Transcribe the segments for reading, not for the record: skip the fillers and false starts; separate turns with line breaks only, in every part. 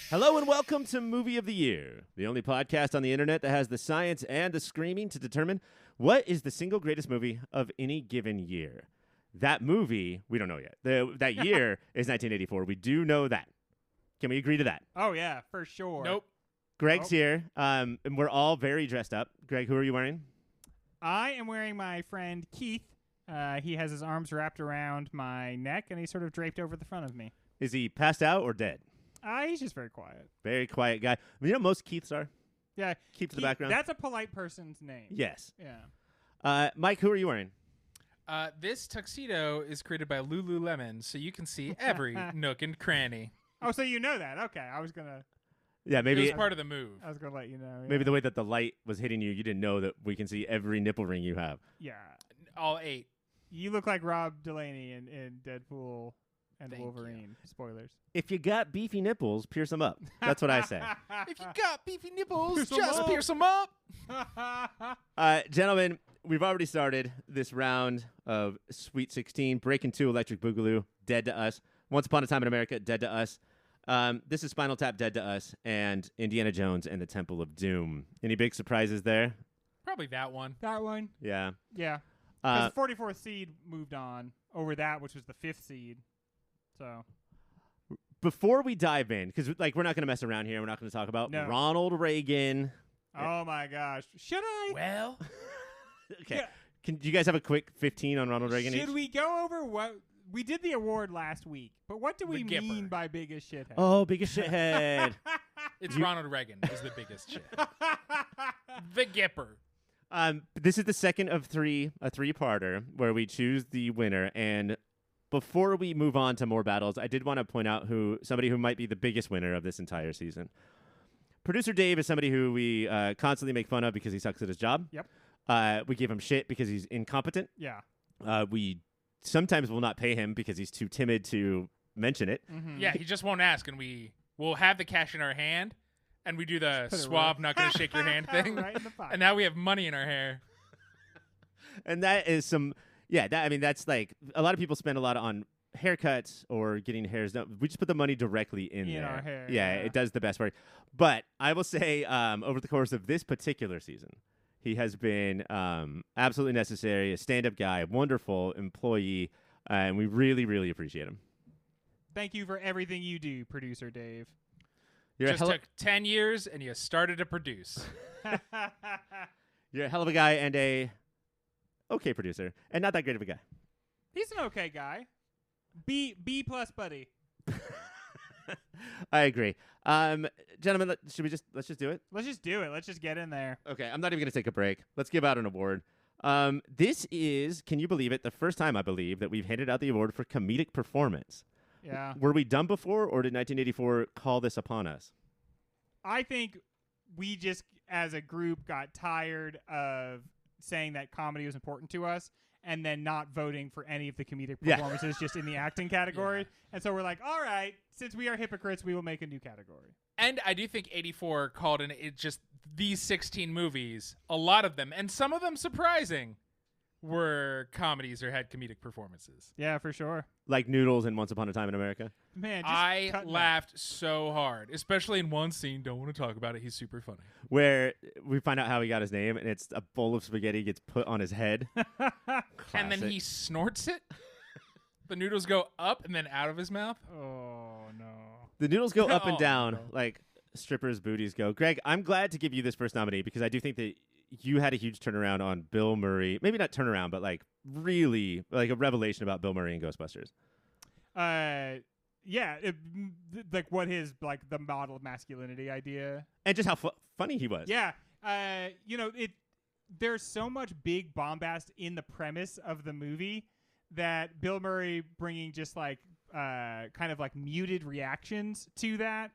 Hello and welcome to Movie of the Year, the only podcast on the internet that has the science and the screaming to determine what is the single greatest movie of any given year. That movie, we don't know yet. That year is 1984. We do know that. Can we agree to that?
Oh, yeah, for sure.
Nope.
Greg's here, and we're all very dressed up. Greg, who are you wearing?
I am wearing my friend Keith. He has his arms wrapped around my neck, and he's sort of draped over the front of me.
Is he passed out or dead?
He's just very quiet.
Very quiet guy. You know most Keiths are?
Yeah.
Keith in the background?
That's a polite person's name.
Yes.
Yeah.
Mike, who are you wearing?
This tuxedo is created by Lululemon, so you can see every nook and cranny.
Oh, so you know that. Okay. I was going to
Yeah, maybe
It was part of the move.
let you know. Yeah.
maybe the way that the light was hitting you, you didn't know that we can see every nipple ring you have.
Yeah.
All 8.
You look like Rob Delaney in Deadpool and
Thank
Wolverine. Spoilers.
If you got beefy nipples, pierce them up. That's what I say.
If you got beefy nipples,
Pierce 'em
just
up.
pierce them up.
Gentlemen, we've already started this round of Sweet 16, Breaking 2, Electric Boogaloo, Dead to Us, Once Upon a Time in America, Dead to Us. This is Spinal Tap, Dead to Us, and Indiana Jones and the Temple of Doom. Any big surprises there?
Probably that one.
That one?
Yeah.
Yeah. Because the 44th seed moved on over that, which was the 5th seed. So
Before we dive in, because we're not going to mess around here. We're not going to talk about
No.
Ronald Reagan.
Oh my gosh. Should I?
Well,
Okay.
Yeah.
Do you guys have a quick 15 on Ronald Reagan?
Should
each?
we go over what we did the award last week? But what do we
The
mean
Gipper.
by biggest shithead?
Oh, biggest shithead.
it's Ronald Reagan is the biggest shit. The Gipper.
This is the second of a three-parter where we choose the winner. And before we move on to more battles, I did want to point out somebody who might be the biggest winner of this entire season. Producer Dave is somebody who we constantly make fun of because he sucks at his job.
Yep.
We give him shit because he's incompetent.
Yeah.
We sometimes will not pay him because he's too timid to mention it.
Mm-hmm.
Yeah, he just won't ask, and we'll have the cash in our hand, and we do the
Put it
suave,
right-
not going to shake your hand thing.
Right in the pocket.
And now we have money in our hair.
And that is that's like a lot of people spend a lot on haircuts or getting hairs done. We just put the money directly in there.
our hair,
Yeah,
yeah.
it does the best work. But I will say, over the course of this particular season, he has been absolutely necessary, a stand-up guy, wonderful employee, and we really, really appreciate him.
Thank you for everything you do, producer Dave.
You're
Just took 10 years, and you started to produce.
you're a hell of a guy and a okay producer, and not that great of a guy.
He's an okay guy. B plus buddy.
I agree. Gentlemen, let's just do it?
Let's just do it. Let's just get in there.
Okay, I'm not even going to take a break. Let's give out an award. This is, can you believe it, the first time, I believe, that we've handed out the award for comedic performance.
Yeah.
Were we done before, or did 1984 call this upon us?
I think we just, as a group, got tired of saying that comedy was important to us and then not voting for any of the comedic
Yeah.
performances just in the acting category. And so we're like, all right, since we are hypocrites, we will make a new category.
And I do think 84 called in it just these 16 movies, a lot of them, and some of them surprising, were comedies or had comedic performances.
Yeah, for sure.
Like Noodles and Once Upon a Time in America?
Man, just
I
cutting
laughed so hard, especially in one scene. Don't want to talk about it. He's super funny.
Where we find out how he got his name, and it's a bowl of spaghetti gets put on his head.
up.
And then
Classic.
he snorts it. The noodles go up and then out of his mouth.
Oh, no.
The noodles go up and
Oh,
down
no.
like strippers' booties go. Greg, I'm glad to give you this first nominee because I do think that you had a huge turnaround on Bill Murray. Maybe not turnaround, but like really like a revelation about Bill Murray and Ghostbusters.
Yeah, like what his, like the model of masculinity idea.
And just how funny he was.
Yeah. There's so much big bombast in the premise of the movie that Bill Murray bringing just like kind of like muted reactions to that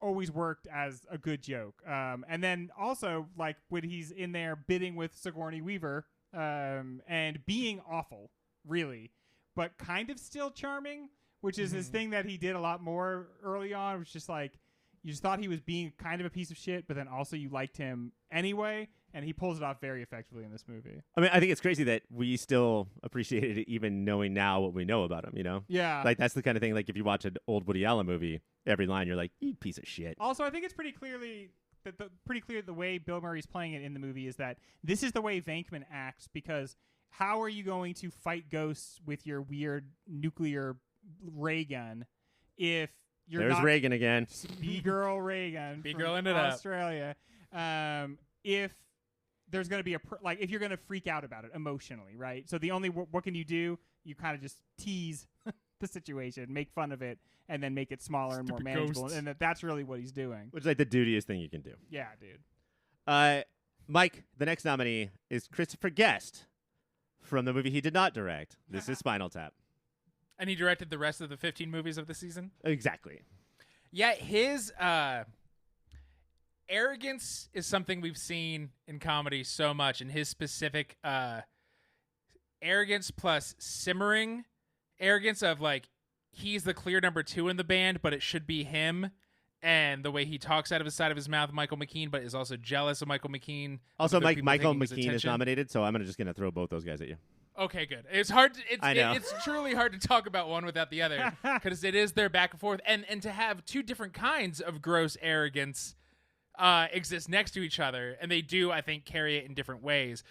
always worked as a good joke. And then also like when he's in there bidding with Sigourney Weaver and being awful, really, but kind of still charming, which is his thing that he did a lot more early on. It was just like, You just thought he was being kind of a piece of shit, but then also you liked him anyway, and he pulls it off very effectively in this movie.
I mean, I think it's crazy that we still appreciated it even knowing now what we know about him, you know?
Yeah.
Like, that's the kind of thing, like, if you watch an old Woody Allen movie, every line you're like, you piece of shit.
Also, I think it's pretty clear the way Bill Murray's playing it in the movie is that this is the way Venkman acts, because how are you going to fight ghosts with your weird nuclear ray gun if you're
There's
not
Reagan again.
B-girl Reagan
B-girl
from
ended up.
Australia. If there's going to be if you're going to freak out about it emotionally, right? So the only what can you do? You kind of just tease the situation, make fun of it, and then make it smaller and more
Stupid
manageable.
ghosts.
And that's really what he's doing.
Which is like the dudiest thing you can do.
Yeah, dude.
Mike, the next nominee is Christopher Guest from the movie he did not direct. This is Spinal Tap.
And he directed the rest of the 15 movies of the season?
Exactly.
Yeah, his arrogance is something we've seen in comedy so much, and his specific arrogance plus simmering arrogance of, like, he's the clear number 2 in the band, but it should be him, and the way he talks out of his side of his mouth, Michael McKean, but is also jealous of Michael McKean.
Also,
Michael
McKean is nominated, so I'm just going to throw both those guys at you.
Okay, good. It's hard.
I know.
It's truly hard to talk about one without the other because it is their back and forth, and to have two different kinds of gross arrogance exist next to each other, and they do, I think, carry it in different ways.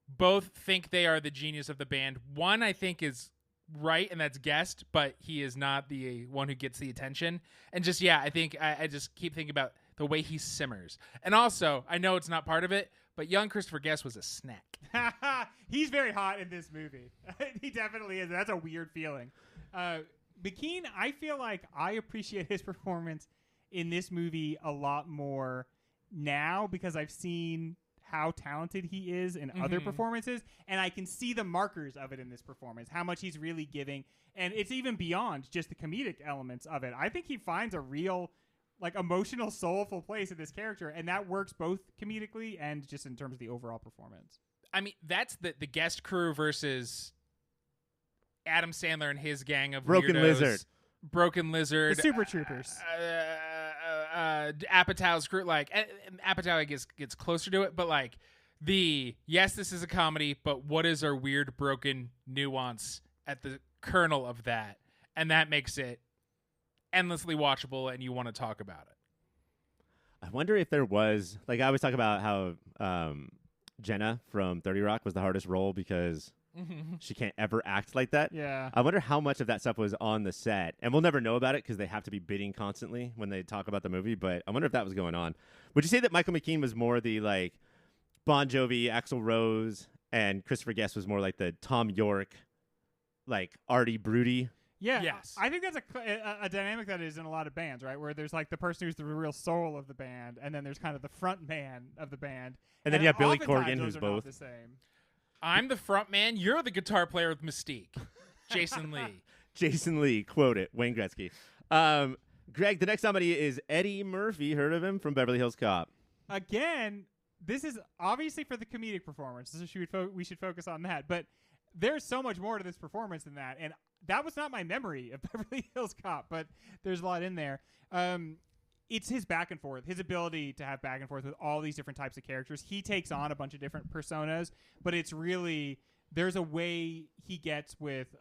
Both think they are the genius of the band. One, I think, is right, and that's Guest, but he is not the one who gets the attention. And just, yeah, I think I just keep thinking about the way he simmers. And also, I know it's not part of it, but young Christopher Guest was a snack.
He's very hot in this movie. He definitely is. That's a weird feeling. McKean, I feel like I appreciate his performance in this movie a lot more now because I've seen how talented he is in other performances, and I can see the markers of it in this performance, how much he's really giving, and it's even beyond just the comedic elements of it. I think he finds a real, like, emotional, soulful place in this character, and that works both comedically and just in terms of the overall performance.
I mean, that's the Guest crew versus Adam Sandler and his gang of
Broken
weirdos.
Lizard.
Broken Lizard.
The Super Troopers.
Apatow's crew, like, Apatow, I guess, gets closer to it, but, like, yes, this is a comedy, but what is our weird, broken nuance at the kernel of that? And that makes it endlessly watchable, and you want to talk about it.
I wonder if there was, like, I always talk about how Jenna from 30 Rock was the hardest role because she can't ever act like that.
Yeah.
I wonder how much of that stuff was on the set. And we'll never know about it because they have to be bidding constantly when they talk about the movie. But I wonder if that was going on. Would you say that Michael McKean was more the, like, Bon Jovi, Axl Rose, and Christopher Guest was more like the Tom York, like, arty, broody?
Yeah,
Yes.
I think that's a dynamic that is in a lot of bands, right? Where there's, like, the person who's the real soul of the band, and then there's kind of the front man of the band.
And then you have Billy
oftentimes
Corgan,
those
who's
are not
both.
the same.
I'm the front man. You're the guitar player with Mystique. Jason Lee.
Jason Lee, quote it, Wayne Gretzky. Greg, the next nominee is Eddie Murphy. Heard of him? From Beverly Hills Cop.
Again, this is obviously for the comedic performance, so we should focus on that. But there's so much more to this performance than that, and that was not my memory of Beverly Hills Cop, but there's a lot in there. It's his back and forth, his ability to have back and forth with all these different types of characters. He takes on a bunch of different personas, but it's really, there's a way he gets with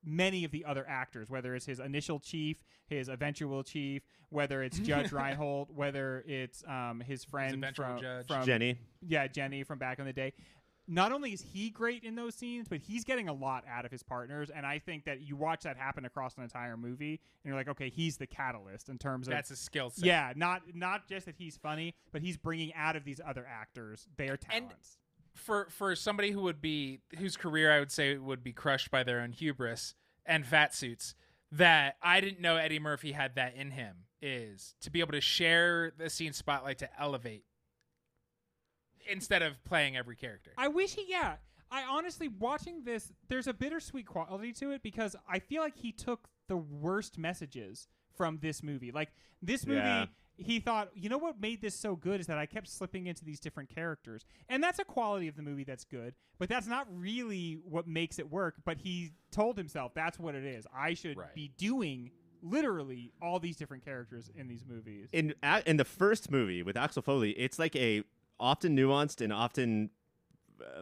many of the other actors, whether it's his initial chief, his eventual chief, whether it's Judge Reinhold, whether it's his friend from
Jenny.
Yeah, Jenny from back in the day. Not only is he great in those scenes, but he's getting a lot out of his partners, and I think that you watch that happen across an entire movie, and you're like, okay, he's the catalyst in terms of...
That's a skill set.
Yeah, not just that he's funny, but he's bringing out of these other actors their talents.
And for somebody whose career I would say would be crushed by their own hubris and fat suits, that I didn't know Eddie Murphy had that in him, is to be able to share the scene spotlight to elevate instead of playing every character.
I wish I honestly, watching this, there's a bittersweet quality to it because I feel like he took the worst messages from this movie. Like, this movie,
Yeah.
he thought, you know what made this so good is that I kept slipping into these different characters. And that's a quality of the movie that's good, but that's not really what makes it work. But he told himself that's what it is. I should be doing literally all these different characters in these movies.
In the first movie with Axel Foley, it's like a often nuanced and often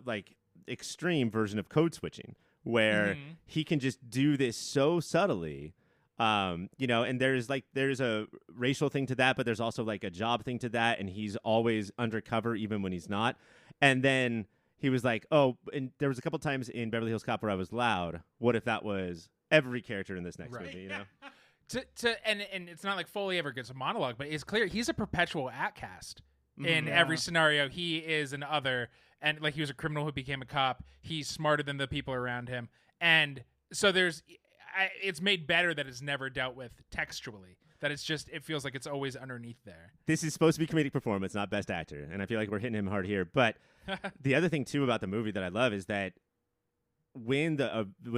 like extreme version of code switching, where he can just do this so subtly. You know, and there's a racial thing to that, but there's also like a job thing to that, and he's always undercover even when he's not. And then he was like, oh, and there was a couple times in Beverly Hills Cop where I was loud. What if that was every character in this next movie, you know?
And it's not like Foley ever gets a monologue, but it's clear he's a perpetual outcast in every scenario. He is an other, and like he was a criminal who became a cop. He's smarter than the people around him. And so it's made better that it's never dealt with textually. That it feels like it's always underneath there. This
is supposed to be comedic performance, not best actor. And I feel like we're hitting him hard here. But the other thing, too, about the movie that I love is that when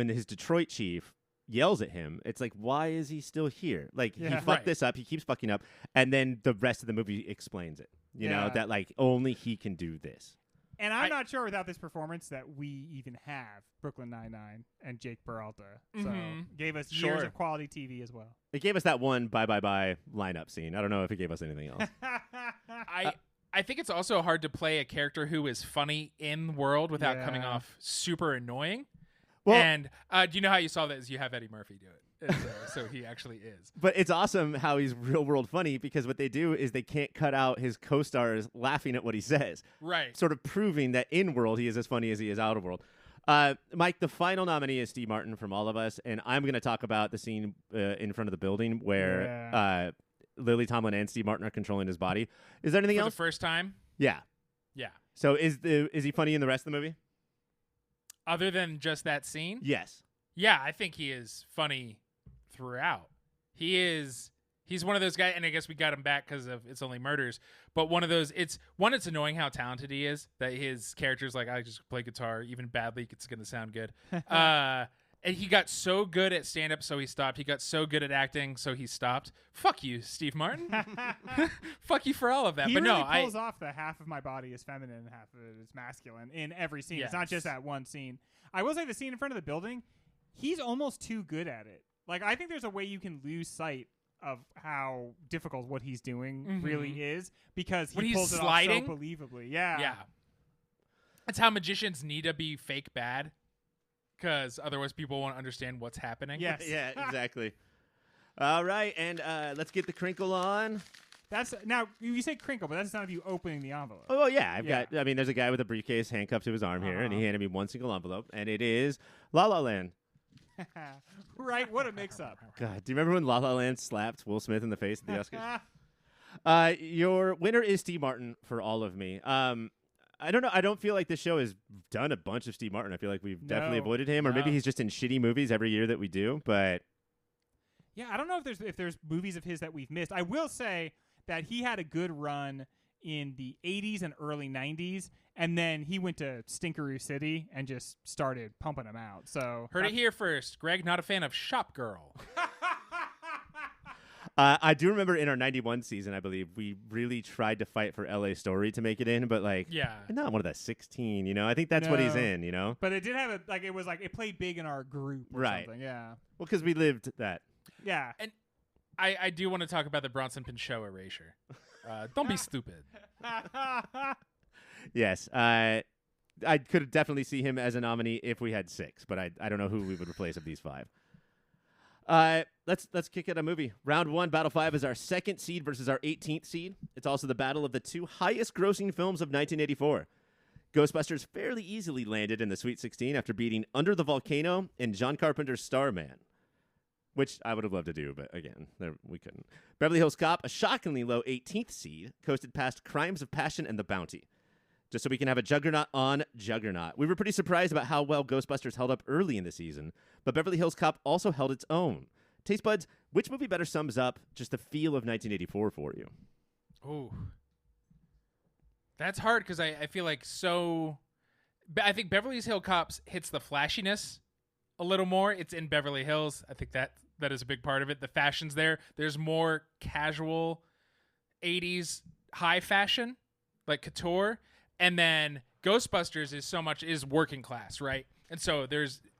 his Detroit chief yells at him, it's like, why is he still here? Like, he fucked this up. He keeps fucking up. And then the rest of the movie explains it. You know, that like only he can do this.
And I'm not sure without this performance that we even have Brooklyn Nine-Nine and Jake Peralta. So gave us years of quality TV as well.
It gave us that one bye lineup scene. I don't know if it gave us anything else.
I think it's also hard to play a character who is funny in world without coming off super annoying. Well, and do you know how you saw that is you have Eddie Murphy do it. So he actually is.
But it's awesome how he's real world funny, because what they do is they can't cut out his co-stars laughing at what he says.
Right.
Sort of proving that in world he is as funny as he is out of world. Mike, the final nominee is Steve Martin from all of us, and I'm going to talk about the scene in front of the building where Lily Tomlin and Steve Martin are controlling his body. Is there anything else?
For the first time?
Yeah.
Yeah.
So is he funny in the rest of the movie?
Other than just that scene?
Yes.
Yeah, I think he is funny throughout. He's one of those guys, and I guess we got him back because of It's Only Murders, but one of those, it's annoying how talented he is, that his character's like, I just play guitar, even badly, it's going to sound good. And he got so good at stand-up, so he stopped. He got so good at acting, so he stopped. Fuck you, Steve Martin. Fuck you for all of that.
He
but
really
no,
pulls off the half of my body is feminine and half of it is masculine in every scene.
Yes.
It's not just that one scene. I will say the scene in front of the building, he's almost too good at it. Like, I think there's a way you can lose sight of how difficult what he's doing really is, because he pulls it off so believably. Yeah.
Yeah. That's how magicians need to be fake bad, because otherwise people won't understand what's happening.
Yes.
Yeah, exactly. All right, and let's get the crinkle on.
That's now you say crinkle, but that's not you opening the envelope.
Oh yeah, there's a guy with a briefcase handcuffed to his arm here, and he handed me one single envelope, and it is La La Land.
Right, what a mix-up.
God, do you remember when La La Land slapped Will Smith in the face at the Oscars? Your winner is Steve Martin for All of Me. I don't know. I don't feel like this show has done a bunch of Steve Martin. I feel like we've definitely avoided him, or maybe he's just in shitty movies every year that we do. But
yeah, I don't know if there's movies of his that we've missed. I will say that he had a good run in the 80s and early 90s, and then he went to Stinkaroo City and just started pumping them out. So
heard it here first. Greg, not a fan of Shop Girl.
I do remember in our 91 season, I believe, we really tried to fight for LA Story to make it in, but not one of that 16, you know? I think that's what he's in, you know?
But it did have it played big in our group or something, yeah.
Well, because we lived that.
Yeah.
And I do want to talk about the Bronson Pinchot erasure. Don't be stupid.
Yes. I could definitely see him as a nominee if we had 6, but I don't know who we would replace of these 5. Let's kick it a movie. Round 1, Battle 5 is our 2nd seed versus our 18th seed. It's also the battle of the 2 highest grossing films of 1984. Ghostbusters fairly easily landed in the Sweet 16 after beating Under the Volcano and John Carpenter's Starman, which I would have loved to do, but again, we couldn't. Beverly Hills Cop, a shockingly low 18th seed, coasted past Crimes of Passion and The Bounty, just so we can have a Juggernaut on Juggernaut. We were pretty surprised about how well Ghostbusters held up early in the season, but Beverly Hills Cop also held its own. Taste buds, which movie better sums up just the feel of 1984 for you?
Ooh. That's hard, because I feel like I think Beverly Hills Cops hits the flashiness a little more. It's in Beverly Hills. I think that is a big part of it. The fashion's there. There's more casual 80s high fashion, like couture. And then Ghostbusters is working class, right? And so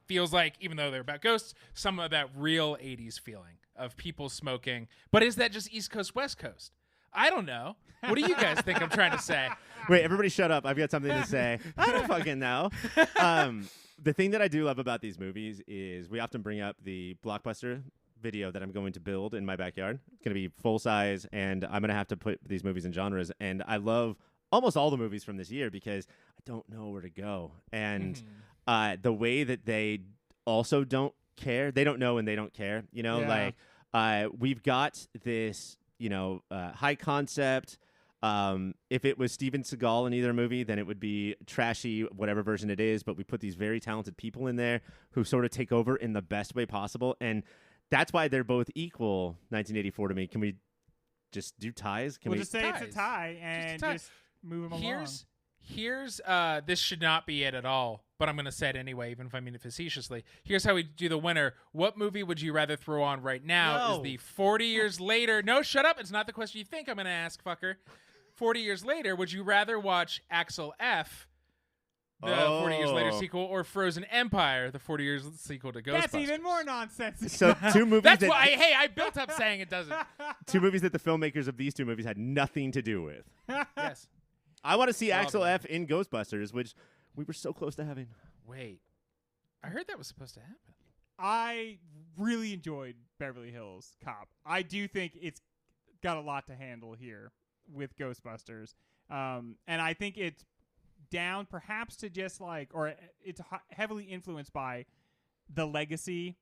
feels like, even though they're about ghosts, some of that real 80s feeling of people smoking. But is that just East Coast, West Coast? I don't know. What do you guys think I'm trying to say?
Wait, everybody shut up. I've got something to say. I don't fucking know. The thing that I do love about these movies is we often bring up the Blockbuster video that I'm going to build in my backyard. It's going to be full size, and I'm going to have to put these movies in genres. And I love almost all the movies from this year because I don't know where to go. And the way that they also don't care, they don't know and they don't care. You know, like we've got this, high concept. If it was Steven Seagal in either movie, then it would be trashy, whatever version it is. But we put these very talented people in there who sort of take over in the best way possible. And that's why they're both equal 1984 to me. Can we just do ties? Can
we'll
just
say
ties.
It's a tie and just move them along.
Here's this should not be it at all, but I'm going to say it anyway, even if I mean it facetiously. Here's how we do the winner. What movie would you rather throw on right now? Is the 40 years later? No, shut up. It's not the question you think I'm going to ask, fucker. 40 years later, would you rather watch Axel F., the 40 years later sequel, or Frozen Empire, the 40 years sequel to Ghostbusters?
That's even more nonsense.
So two movies.
That's why. I built up saying it doesn't.
Two movies that the filmmakers of these two movies had nothing to do with.
Yes.
I want to see Axel F. in Ghostbusters, which we were so close to having.
Wait, I heard that was supposed to happen.
I really enjoyed Beverly Hills Cop. I do think it's got a lot to handle here with Ghostbusters, and I think it's down perhaps to just or it's heavily influenced by the legacy.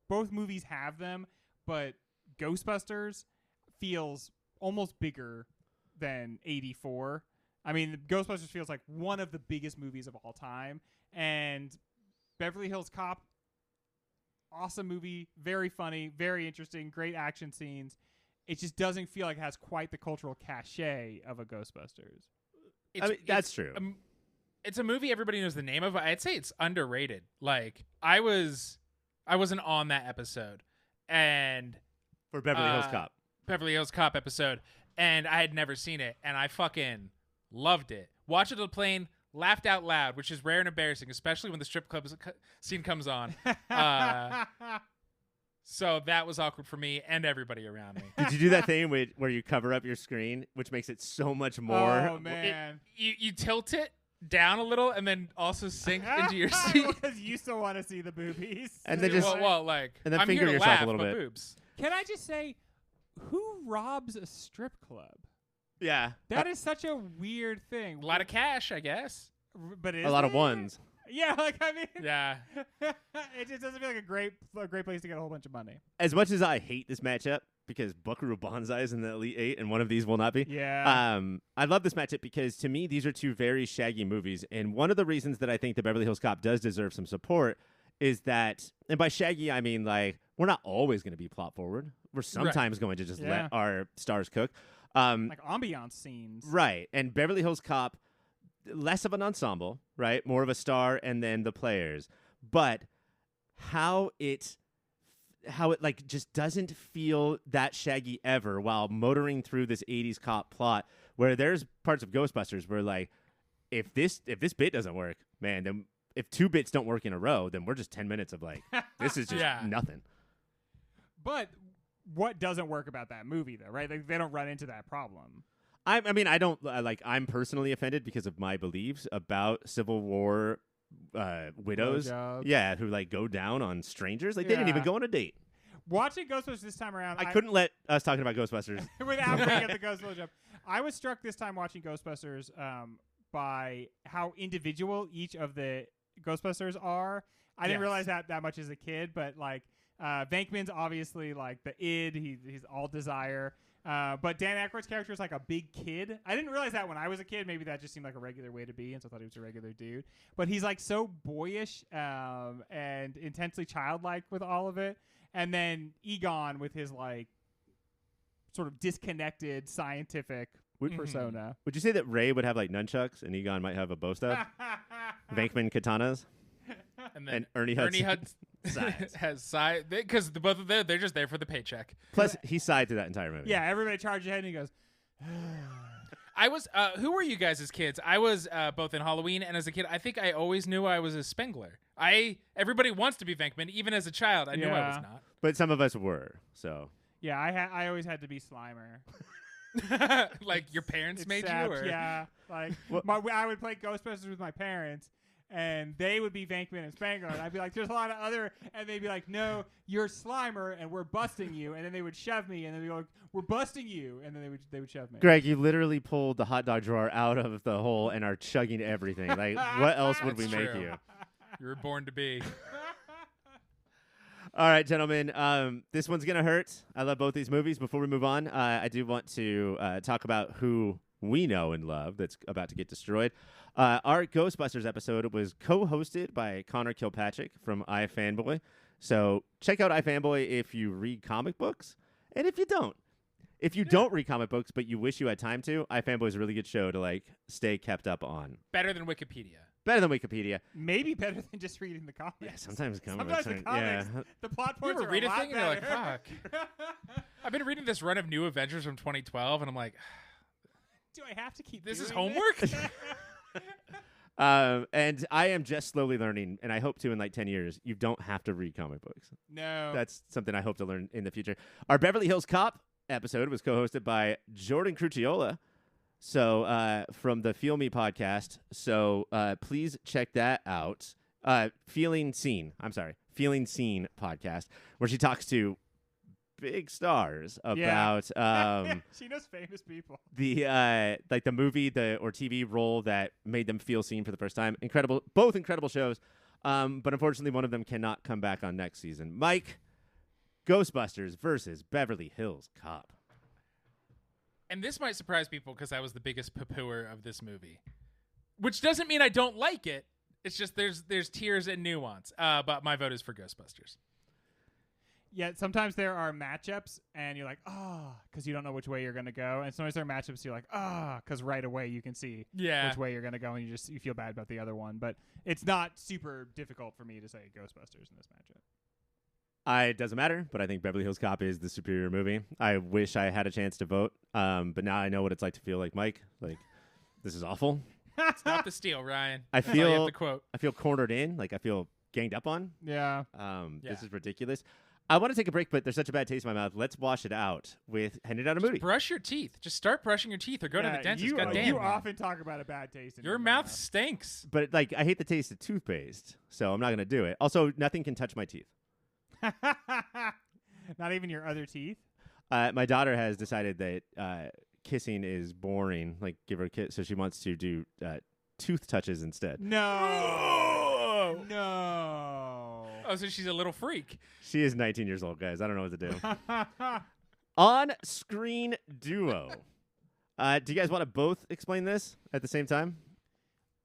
Both movies have them, but Ghostbusters feels almost bigger than 84. I mean, Ghostbusters feels like one of the biggest movies of all time, and Beverly Hills Cop, awesome movie, very funny, very interesting, great action scenes. It just doesn't feel like it has quite the cultural cachet of a Ghostbusters.
That's true.
It's a movie everybody knows the name of. I'd say it's underrated. Like I wasn't on that episode, and
for Beverly Hills Cop
episode, and I had never seen it, and I fucking loved it. Watched it on the plane, laughed out loud, which is rare and embarrassing, especially when the strip club scene comes on. So that was awkward for me and everybody around me.
Did you do that thing where you cover up your screen, which makes it so much more?
Oh, man.
You tilt it down a little and then also sink into your seat.
Because you still want to see the boobies.
And then just
and
then
I'm
finger
here to
yourself
laugh,
a little
but
bit.
Boobs.
Can I just say, who robs a strip club?
Yeah.
That is such a weird thing.
A lot of cash, I guess.
But
a lot of ones.
Yeah, I mean,
yeah,
it just doesn't feel like a great place to get a whole bunch of money.
As much as I hate this matchup because Buckaroo Banzai is in the Elite Eight and one of these will not be.
Yeah.
I love this matchup because to me these are two very shaggy movies, and one of the reasons that I think the Beverly Hills Cop does deserve some support is that, and by shaggy I mean like we're not always going to be plot forward. We're sometimes going to just let our stars cook.
Like ambiance scenes.
Right, and Beverly Hills Cop, less of an ensemble, right? More of a star and then the players. But how it like just doesn't feel that shaggy ever while motoring through this 80s cop plot where there's parts of Ghostbusters where like if this bit doesn't work, man, then if two bits don't work in a row, then we're just 10 minutes of like this is just nothing.
But what doesn't work about that movie though, right? Like, they don't run into that problem.
I mean, I don't like. I'm personally offended because of my beliefs about Civil War widows. Yeah, who like go down on strangers. Like they didn't even go on a date.
Watching Ghostbusters this time around,
I couldn't let us talking about Ghostbusters
without bringing up the Ghostbusters up. I was struck this time watching Ghostbusters by how individual each of the Ghostbusters are. I didn't realize that much as a kid, but like Venkman's obviously like the id. He's all desire. But Dan Aykroyd's character is like a big kid. I didn't realize that when I was a kid. Maybe that just seemed like a regular way to be, and so I thought he was a regular dude. But he's like so boyish and intensely childlike with all of it. And then Egon with his like sort of disconnected scientific persona.
Would you say that Ray would have like nunchucks and Egon might have a bow staff? Venkman katanas?
And then
Ernie Hudson
has side because both of them they're just there for the paycheck.
Plus, he sighed through that entire movie.
Yeah, everybody charges ahead and he goes.
I was. Who were you guys as kids? I was both in Halloween and as a kid. I think I always knew I was a Spengler. Everybody wants to be Venkman. Even as a child, I knew I was not.
But some of us were. So
Yeah, I always had to be Slimer.
Like your parents made
sad,
you, or
yeah. Like I would play Ghostbusters with my parents, and they would be Venkman and Spangler, and I'd be like, "There's a lot of other," and they'd be like, "No, you're Slimer, and we're busting you," and then they would shove me, and they'd be like, "We're busting you," and then they would shove me.
Greg, you literally pulled the hot dog drawer out of the hole and are chugging everything. Like, what else would we
That's
make
true.
you?
You were born to be.
All right, gentlemen. This one's gonna hurt. I love both these movies. Before we move on, I do want to talk about who we know and love that's about to get destroyed. Our Ghostbusters episode was co-hosted by Connor Kilpatrick from iFanboy. So check out iFanboy if you read comic books, and if you don't. If you don't read comic books but you wish you had time to, iFanboy is a really good show to like stay kept up on.
Better than Wikipedia.
Better than Wikipedia.
Maybe better than just reading the comics.
Yeah, sometimes comic
Sometimes
books.
the comics, the plot
You
points
ever
are
read
a
a
lot
thing and you're like,
better.
fuck. I've been reading this run of New Avengers from 2012, and I'm like,
Do I have to keep
this is
doing
homework?
And I am just slowly learning, and I hope to in like 10 years, you don't have to read comic books.
No.
That's something I hope to learn in the future. Our Beverly Hills Cop episode was co-hosted by Jordan Crucchiola, so from the Feel Me podcast. So please check that out. Feeling Seen podcast, where she talks to big stars about
she knows famous people.
the like the movie or TV role that made them feel seen for the first time. Both incredible shows. But unfortunately, one of them cannot come back on next season. Mike, Ghostbusters versus Beverly Hills Cop.
And this might surprise people because I was the biggest poo-pooer of this movie, which doesn't mean I don't like it. It's just there's tiers and nuance. But my vote is for Ghostbusters.
Yeah, sometimes there are matchups, and you're like, because you don't know which way you're going to go. And sometimes there are matchups, you're like, because right away you can see which way you're going to go, and you feel bad about the other one. But it's not super difficult for me to say Ghostbusters in this matchup.
It doesn't matter, but I think Beverly Hills Cop is the superior movie. I wish I had a chance to vote, but now I know what it's like to feel like Mike. Like, this is awful.
Stop the steal, Ryan.
I
That's all you have
feel
to quote.
I feel cornered in. Like, I feel ganged up on.
Yeah.
This is ridiculous. I want to take a break, but there's such a bad taste in my mouth. Let's wash it out with handing out a movie.
Brush your teeth. Just start brushing your teeth or go to the dentist. Goddamn.
You often talk about a bad taste in
Your mouth stinks.
But like, I hate the taste of toothpaste, so I'm not gonna do it. Also, nothing can touch my teeth.
Not even your other teeth?
My daughter has decided that kissing is boring. Like, give her a kiss, so she wants to do tooth touches instead.
No. No.
Oh, so she's a little freak.
She is 19 years old, guys. I don't know what to do. On-screen duo. Do you guys want to both explain this at the same time?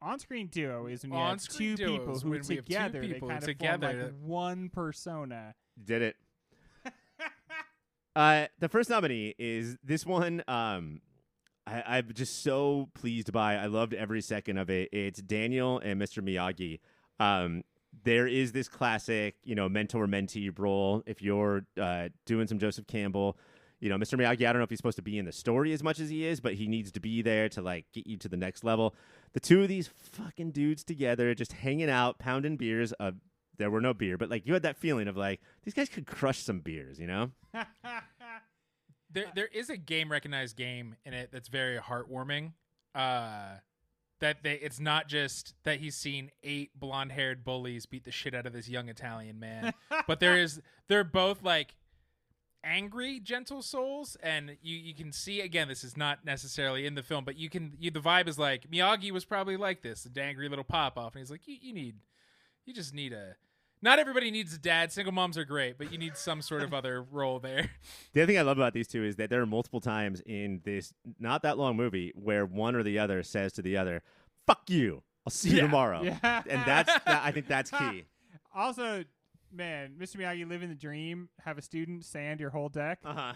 On-screen duo is when you have
On-screen
two
duo
people
is
who
when we have two
together
people
they kind of
together
form like one persona.
Did it. The first nominee is this one. I'm just so pleased by. I loved every second of it. It's Daniel and Mr. Miyagi. There is this classic, mentor-mentee role. If you're doing some Joseph Campbell, Mr. Miyagi, I don't know if he's supposed to be in the story as much as he is, but he needs to be there to like get you to the next level. The two of these fucking dudes together, just hanging out, pounding beers. There were no beer, but like you had that feeling of like these guys could crush some beers,
There is a recognized game in it that's very heartwarming. It's not just that he's seen 8 blonde-haired bullies beat the shit out of this young Italian man, but they're both like angry, gentle souls, and you can see, again, this is not necessarily in the film, but the vibe is like Miyagi was probably like this, the angry little pop-off, and he's like, you just need not everybody needs a dad. Single moms are great, but you need some sort of other role there.
The other thing I love about these two is that there are multiple times in this not that long movie where one or the other says to the other, "Fuck you, I'll see you tomorrow."
Yeah.
And I think that's key.
Also, man, Mr. Miyagi, living the dream, have a student sand your whole deck.
Uh-huh.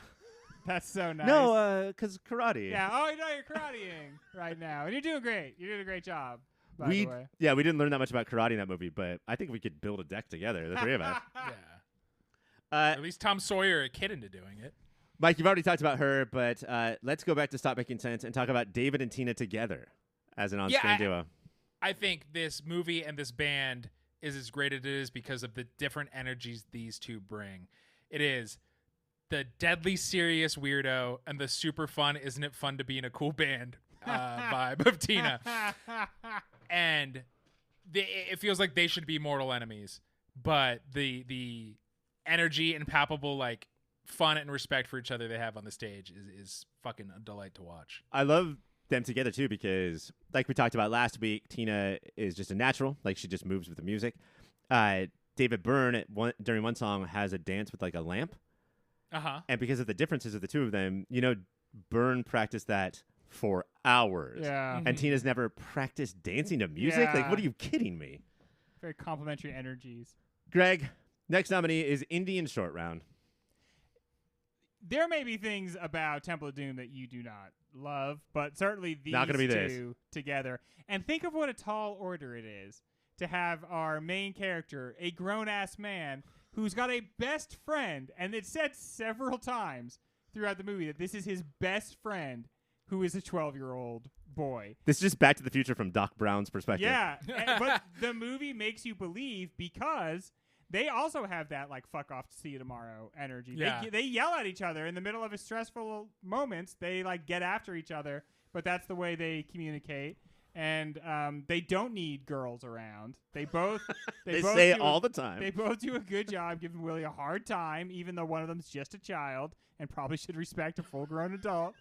That's so nice.
No, because karate.
Yeah. Oh, you're karateing right now, and you're doing great. You're doing a great job. By the way.
Yeah, we didn't learn that much about karate in that movie, but I think we could build a deck together, the three of us.
Yeah. At least Tom Sawyer a kid into doing it.
Mike, you've already talked about her, but let's go back to Stop Making Sense and talk about David and Tina together as an on-screen duo.
I think this movie and this band is as great as it is because of the different energies these two bring. It is the deadly serious weirdo and the super fun, isn't it fun to be in a cool band vibe of Tina. And it feels like they should be mortal enemies, but the energy and palpable like fun and respect for each other they have on the stage is fucking a delight to watch.
I love them together too because, like we talked about last week, Tina is just a natural. Like she just moves with the music. David Byrne during one song has a dance with like a lamp. And because of the differences of the two of them, Byrne practiced that for hours.
Yeah.
And Tina's never practiced dancing to music.
Yeah.
Like, what are you kidding me?
Very complimentary energies.
Greg, next nominee is Indian Short Round.
There may be things about Temple of Doom that you do not love, but certainly these
Not gonna be
two together. And think of what a tall order it is to have our main character, a grown-ass man, who's got a best friend, and it's said several times throughout the movie that this is his best friend, who is a 12-year-old boy.
This is just Back to the Future from Doc Brown's perspective.
Yeah, but the movie makes you believe because they also have that like "fuck off, see you tomorrow" energy.
Yeah.
They yell at each other in the middle of a stressful moments. They like get after each other, but that's the way they communicate. And they don't need girls around. They both
They say it all the time.
They both do a good job giving Willie a hard time, even though one of them's just a child and probably should respect a full-grown adult.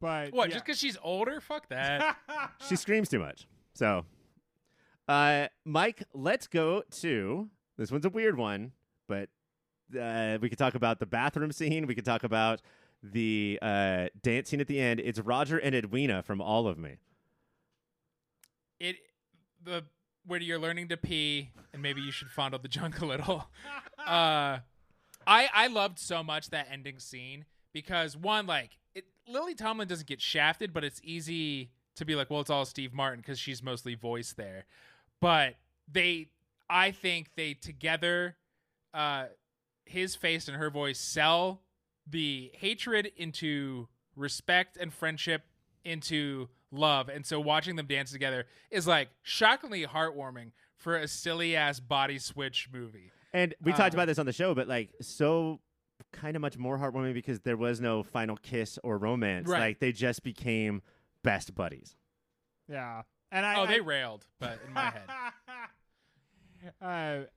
But
What?
yeah.
Just because she's older? Fuck that.
She screams too much. So, Mike, let's go to this one's a weird one, but we could talk about the bathroom scene. We could talk about the dance scene at the end. It's Roger and Edwina from All of Me.
Where you're learning to pee and maybe you should fondle the junk a little. I loved so much that ending scene because one, like Lily Tomlin doesn't get shafted, but it's easy to be like, well, it's all Steve Martin because she's mostly voiced there. But I think they together, his face and her voice sell the hatred into respect and friendship into love. And so watching them dance together is like shockingly heartwarming for a silly ass body switch movie.
And we talked about this on the show, but like so kind of much more heartwarming because there was no final kiss or romance.
Right.
Like they just became best buddies.
Yeah. And
they railed, but in my head.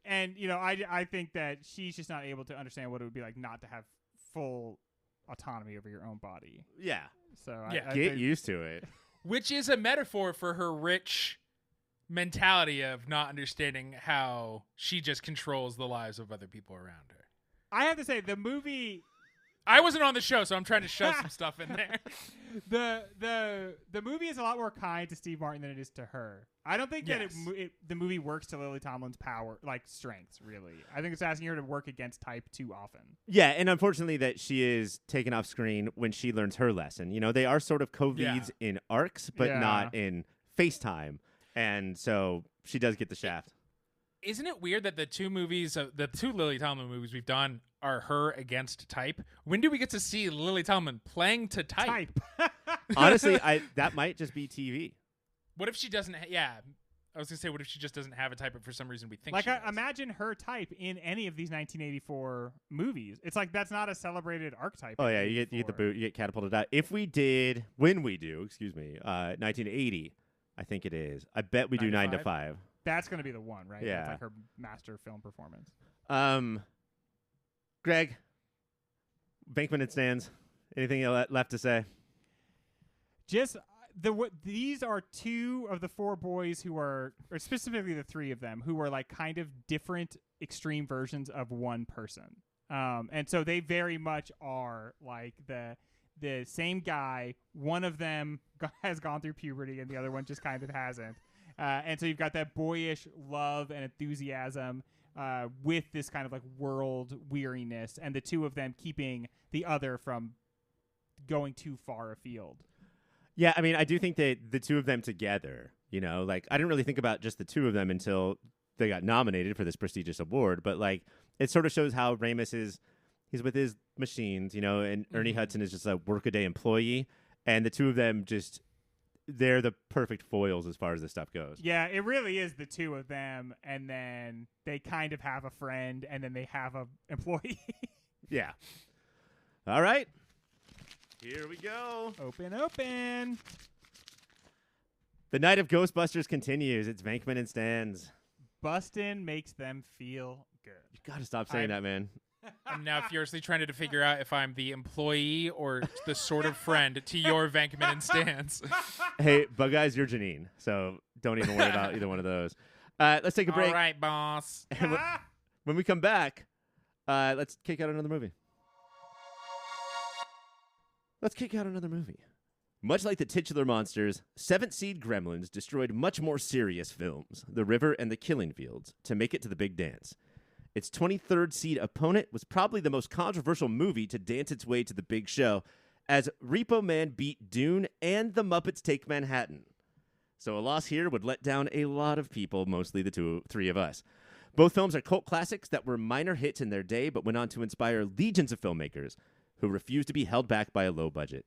And I think that she's just not able to understand what it would be like not to have full autonomy over your own body.
Yeah.
So
Yeah.
Get used to it.
Which is a metaphor for her rich mentality of not understanding how she just controls the lives of other people around her.
I have to say the movie.
I wasn't on the show, so I'm trying to shove some stuff in there.
The movie is a lot more kind to Steve Martin than it is to her. I don't think that the movie works to Lily Tomlin's power, like strengths, really. I think it's asking her to work against type too often.
Yeah, and unfortunately that she is taken off screen when she learns her lesson. They are sort of co-leads in arcs, but not in FaceTime. And so she does get the shaft.
Isn't it weird that the two Lily Tomlin movies we've done are her against type? When do we get to see Lily Tomlin playing to type?
Honestly, that might just be TV.
What if she doesn't? I was gonna say, what if she just doesn't have a type, but for some reason we think
like
she does?
imagine her type in any of these 1984 movies. It's like that's not a celebrated archetype.
Oh yeah, you get the boot, you get catapulted out. When we do, 1980, I think it is. I bet we do 9 to 5.
That's gonna be the one, right?
Yeah,
that's like her master film performance.
Greg, Bankman and Stands. Anything left to say?
Just these are two of the four boys who are, or specifically the three of them, who are like kind of different extreme versions of one person. And so they very much are like the same guy. One of them has gone through puberty and the other one just kind of hasn't. And so you've got that boyish love and enthusiasm with this kind of like world weariness, and the two of them keeping the other from going too far afield.
Yeah, I mean, I do think that the two of them together, like I didn't really think about just the two of them until they got nominated for this prestigious award, but like it sort of shows how Ramis is He's with his machines, and Ernie Hudson is just a workaday employee. And the two of them they're the perfect foils as far as this stuff goes.
Yeah, it really is the two of them, and then they kind of have a friend, and then they have a employee.
Yeah. All right. Here we go.
Open.
The night of Ghostbusters continues. It's Venkman and Stans.
Bustin' makes them feel good.
You got to stop saying that, man.
I'm now furiously trying to figure out if I'm the employee or the sort of friend to your Venkman and Stans.
Hey, Bug Eyes, you're Janine, so don't even worry about either one of those. Let's take a break.
All right, boss.
When we come back, let's kick out another movie. Much like the titular monsters, seventh seed gremlins destroyed much more serious films, The River and The Killing Fields, to make it to the big dance. Its 23rd seed opponent was probably the most controversial movie to dance its way to the big show, as Repo Man beat Dune and The Muppets Take Manhattan. So a loss here would let down a lot of people, mostly the three of us. Both films are cult classics that were minor hits in their day, but went on to inspire legions of filmmakers who refused to be held back by a low budget.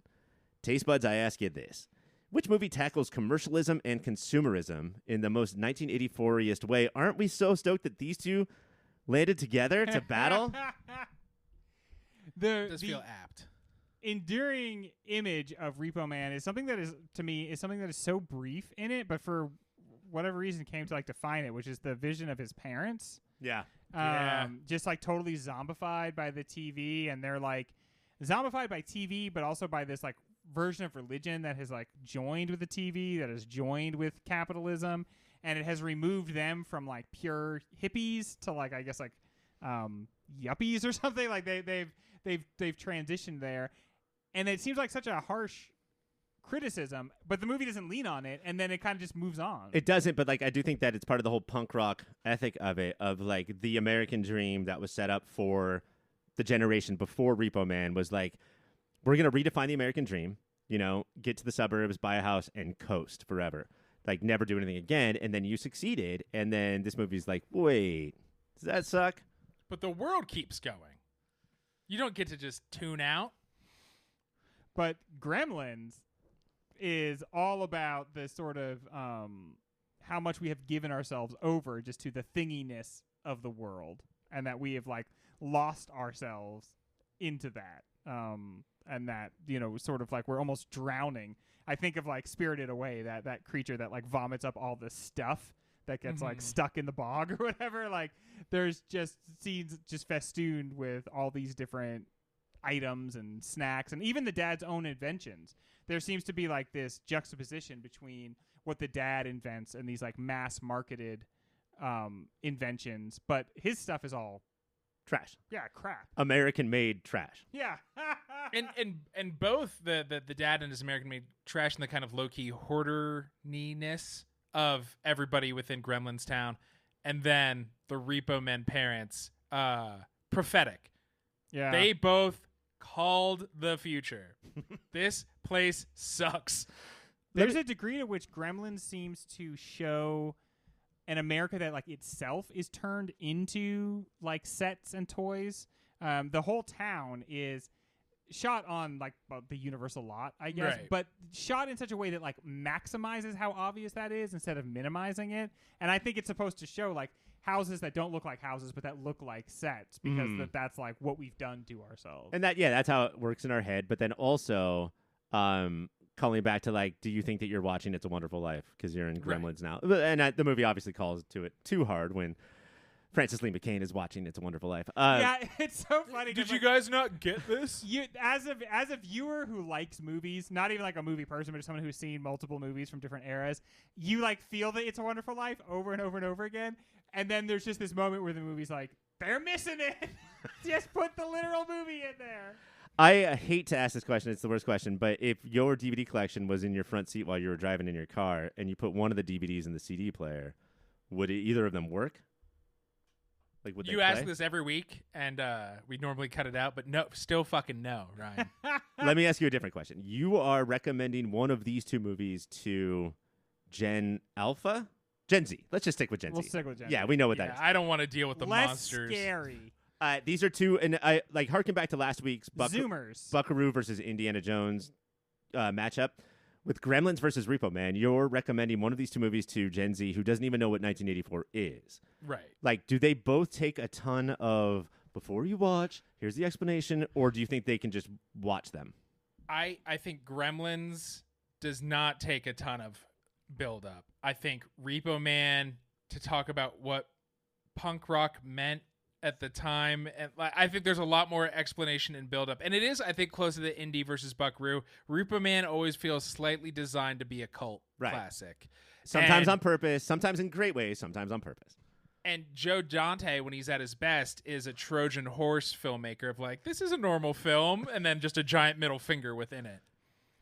Taste buds, I ask you this. Which movie tackles commercialism and consumerism in the most 1984-iest way? Aren't we so stoked that these two landed together to battle?
It does feel apt.
Enduring image of Repo Man is something that is, to me, something that is so brief in it, but for whatever reason came to define it, which is the vision of his parents.
Yeah.
Just totally zombified by the TV, and they're zombified by TV, but also by this version of religion that has joined with the TV, that has joined with capitalism, and it has removed them from pure hippies to I guess yuppies or something. They've transitioned there, and it seems like such a harsh criticism, but the movie doesn't lean on it, and then it kind of just moves on.
It doesn't, but I do think that it's part of the whole punk rock ethic of it, of the American dream that was set up for the generation before Repo Man was we're going to redefine the American dream, get to the suburbs, buy a house, and coast forever. Never do anything again, and then you succeeded, and then this movie's wait, does that suck?
But the world keeps going. You don't get to just tune out.
But Gremlins is all about the sort of how much we have given ourselves over just to the thinginess of the world, and that we have lost ourselves into that. And that, sort of we're almost drowning. I think of Spirited Away, that creature that vomits up all the stuff that gets stuck in the bog or whatever. There's just scenes just festooned with all these different items and snacks, and even the dad's own inventions. There seems to be this juxtaposition between what the dad invents and these mass marketed inventions, but his stuff is all
trash.
Yeah, crap.
American made trash.
Yeah.
and both the dad and his American made trash and the kind of low key hoarder-ness of everybody within Gremlins Town, and then the Repo Men parents, prophetic.
Yeah.
They both called the future. This place sucks.
There's a degree to which Gremlins seems to show an America that itself is turned into sets and toys. The whole town is shot on the Universal lot, I guess,
right,
but shot in such a way that maximizes how obvious that is instead of minimizing it. And I think it's supposed to show houses that don't look like houses but that look like sets, because that's what we've done to ourselves.
And that's how it works in our head. But then also calling back to do you think that you're watching It's a Wonderful Life because you're in Gremlins now? And the movie obviously calls to it too hard when Frances Lee McCain is watching It's a Wonderful Life.
Yeah, it's so funny.
Did you guys not get this?
You, as a viewer who likes movies, not even a movie person, but just someone who's seen multiple movies from different eras, you feel that It's a Wonderful Life over and over and over again. And then there's just this moment where the movie's they're missing it. Just put the literal movie in there.
I hate to ask this question. It's the worst question. But if your DVD collection was in your front seat while you were driving in your car and you put one of the DVDs in the CD player, would either of them work? Would
you ask this every week, and we normally cut it out, but no, still fucking no, Ryan.
Let me ask you a different question. You are recommending one of these two movies to Gen Z. Let's just stick with Gen Z.
We'll stick with Gen Z.
Yeah, we know what that is.
I don't want to deal with the
Less
monsters.
Scary.
These are two, and I like harken back to last week's
Zoomers.
Buckaroo versus Indiana Jones matchup with Gremlins versus Repo Man. You're recommending one of these two movies to Gen Z who doesn't even know what 1984 is.
Right.
Like, do they both take a ton of before you watch? Here's the explanation, or do you think they can just watch them?
I think Gremlins does not take a ton of build up. I think Repo Man, to talk about what punk rock meant at the time, and I think there's a lot more explanation and build up, and it is, I think, close to the Indy versus Buckaroo. Repo Man always feels slightly designed to be a cult classic,
Sometimes on purpose, sometimes in great ways, sometimes on purpose.
And Joe Dante, when he's at his best, is a Trojan horse filmmaker of like, this is a normal film, and then just a giant middle finger within it.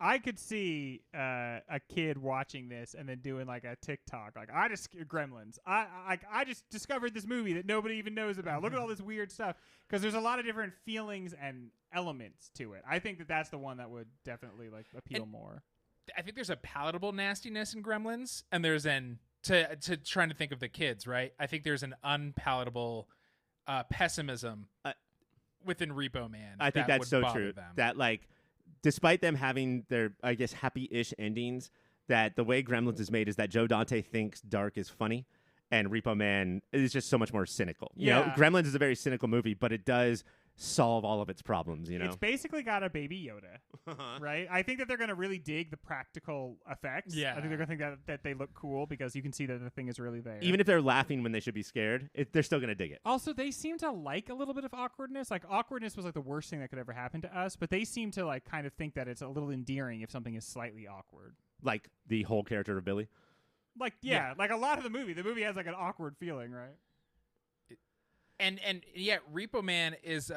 I could see a kid watching this and then doing like a TikTok, like Gremlins. I just discovered this movie that nobody even knows about. Look at all this weird stuff, because there's a lot of different feelings and elements to it. I think that's the one that would definitely like appeal more.
I think there's a palatable nastiness in Gremlins, and there's an to trying to think of the kids, right? I think there's an unpalatable pessimism within Repo Man.
I think that's so true.
Them.
That like, despite them having their, I guess, happy-ish endings, that the way Gremlins is made is that Joe Dante thinks dark is funny, and Repo Man is just so much more cynical. You know, Gremlins is a very cynical movie, but it does solve all of its problems, you know?
It's basically got a baby Yoda, right? I think that they're going to really dig the practical effects.
Yeah.
I think they're going to think that they look cool because you can see that the thing is really there.
Even if they're laughing when they should be scared, they're still going to dig it.
Also, they seem to like a little bit of awkwardness. Like, awkwardness was like the worst thing that could ever happen to us, but they seem to like kind of think that it's a little endearing if something is slightly awkward.
Like the whole character of Billy?
Like, yeah. Like a lot of the movie has like an awkward feeling, right?
And yeah, Repo Man is you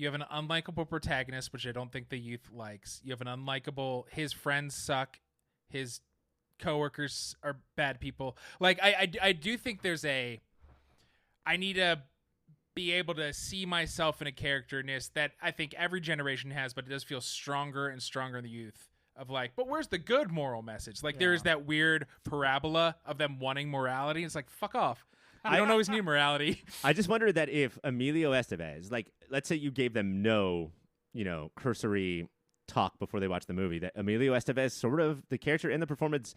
have an unlikable protagonist, which I don't think the youth likes. You have an unlikable, his friends suck, his coworkers are bad people. Like I do think there's I need to be able to see myself in a characterness that I think every generation has, but it does feel stronger and stronger in the youth. Of like, but where's the good moral message? Like there is that weird parabola of them wanting morality. It's like, fuck off. I don't always need morality.
I just wonder that if Emilio Estevez, like, let's say you gave them no, cursory talk before they watch the movie, that Emilio Estevez, sort of the character and the performance,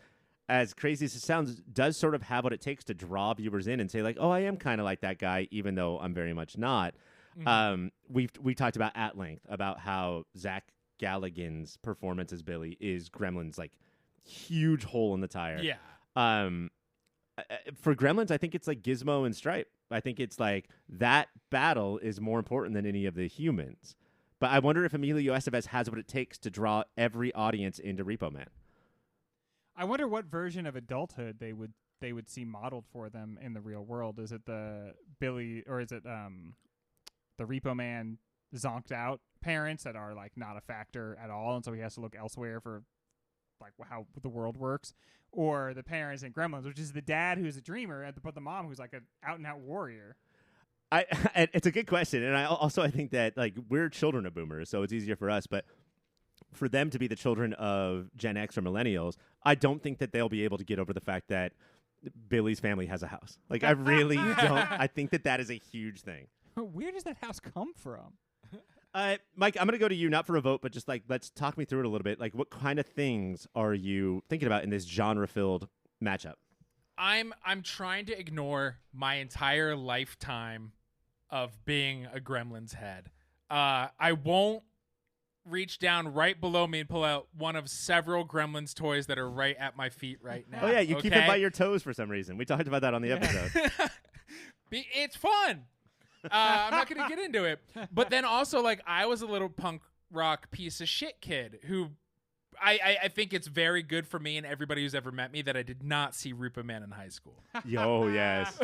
as crazy as it sounds, does sort of have what it takes to draw viewers in and say like, oh, I am kind of like that guy, even though I'm very much not. Mm-hmm. We talked about at length about how Zach Galligan's performance as Billy is Gremlins' like huge hole in the tire.
Yeah.
For Gremlins, I think it's like Gizmo and Stripe. I think it's like that battle is more important than any of the humans. But I wonder if Emilio Estevez has what it takes to draw every audience into Repo Man.
I wonder what version of adulthood they would see modeled for them in the real world. Is it the Billy, or is it the Repo Man zonked out parents that are like not a factor at all, and so he has to look elsewhere for like how the world works, or the parents in Gremlins, which is the dad who's a dreamer, but the mom who's like an out and out warrior.
It's a good question, and I think that like we're children of boomers, so it's easier for us, but for them to be the children of Gen X or millennials, I don't think that they'll be able to get over the fact that Billy's family has a house. Like I really don't. I think that is a huge thing.
Where does that house come from?
Mike, I'm going to go to you, not for a vote, but just like, let's talk me through it a little bit. Like, what kind of things are you thinking about in this genre-filled matchup?
I'm trying to ignore my entire lifetime of being a Gremlins head. I won't reach down right below me and pull out one of several Gremlins toys that are right at my feet right now.
Oh, yeah, you keep it by your toes for some reason. We talked about that on the episode.
It's fun. I'm not going to get into it. But then also, like, I was a little punk rock piece of shit kid who I think it's very good for me and everybody who's ever met me that I did not see Repo Man in high school.
Yo, yes.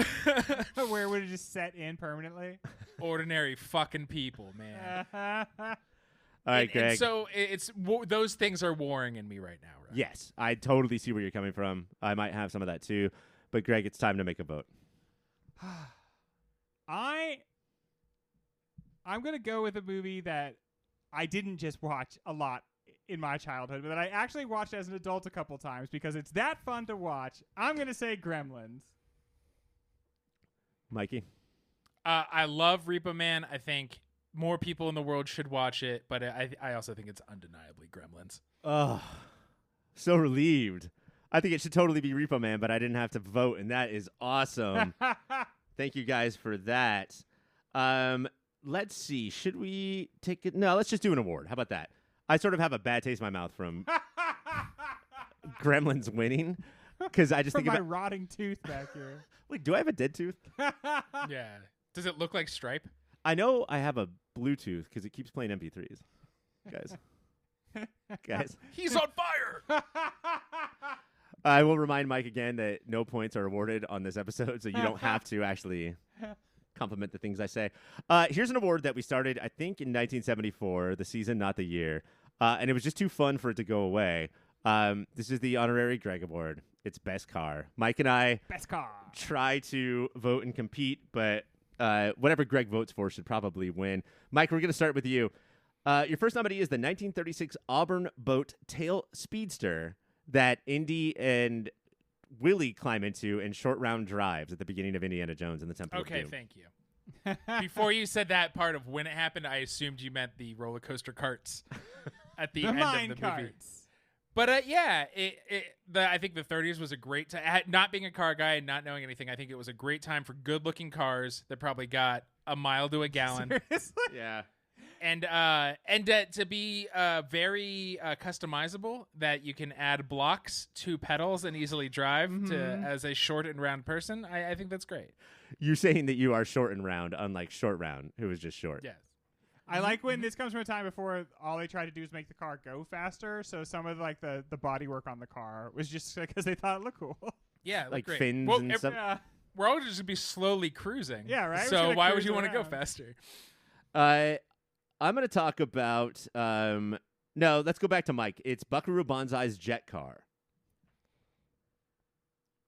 Where would it just set in permanently?
Ordinary fucking people, man.
All right, Greg.
And so those things are warring in me right now. Right?
Yes, I totally see where you're coming from. I might have some of that too. But, Greg, it's time to make a vote.
I'm going to go with a movie that I didn't just watch a lot in my childhood, but that I actually watched as an adult a couple times because it's that fun to watch. I'm going to say Gremlins.
Mikey?
I love Repo Man. I think more people in the world should watch it, but I also think it's undeniably Gremlins.
Oh, so relieved. I think it should totally be Repo Man, but I didn't have to vote, and that is awesome. Thank you guys for that. Let's see. Should we take it? No, let's just do an award. How about that? I sort of have a bad taste in my mouth from Gremlins winning because I just
From
think
my
about.
rotting tooth back here.
Wait, do I have a dead tooth?
Yeah. Does it look like Stripe?
I know I have a Bluetooth because it keeps playing MP3s. Guys.
He's on fire.
I will remind Mike again that no points are awarded on this episode, so you don't have to actually compliment the things I say. Here's an award that we started, I think, in 1974, the season, not the year. And it was just too fun for it to go away. This is the Honorary Greg Award. It's Best Car. Mike and I
Best car.
try to vote and compete, but whatever Greg votes for should probably win. Mike, we're going to start with you. Your first nominee is the 1936 Auburn Boat Tail Speedster that Indy and Willie climb into in short round drives at the beginning of Indiana Jones and the Temple of
Okay,
Doom.
thank you. Before you said that part of when it happened, I assumed you meant the roller coaster carts at the end
mine
of the movie.
carts.
But yeah, I think the 30s was a great time. Not being a car guy and not knowing anything, I think it was a great time for good-looking cars that probably got a mile to a gallon.
Seriously?
Yeah.
And to be very customizable, that you can add blocks to pedals and easily drive to as a short and round person. I think that's great.
You're saying that you are short and round, unlike Short Round, who was just short.
Yes.
I like when this comes from a time before all they tried to do is make the car go faster. So some of like the body work on the car was just because they thought it looked cool.
Yeah, it looked
Like
great.
fins
Well,
and stuff.
Yeah.
We're all just going to be slowly cruising.
Yeah, right? We're just
So
gonna
why would
cruise
you want to go
around.
faster?
I'm going to talk about. No, let's go back to Mike. It's Buckaroo Banzai's jet car.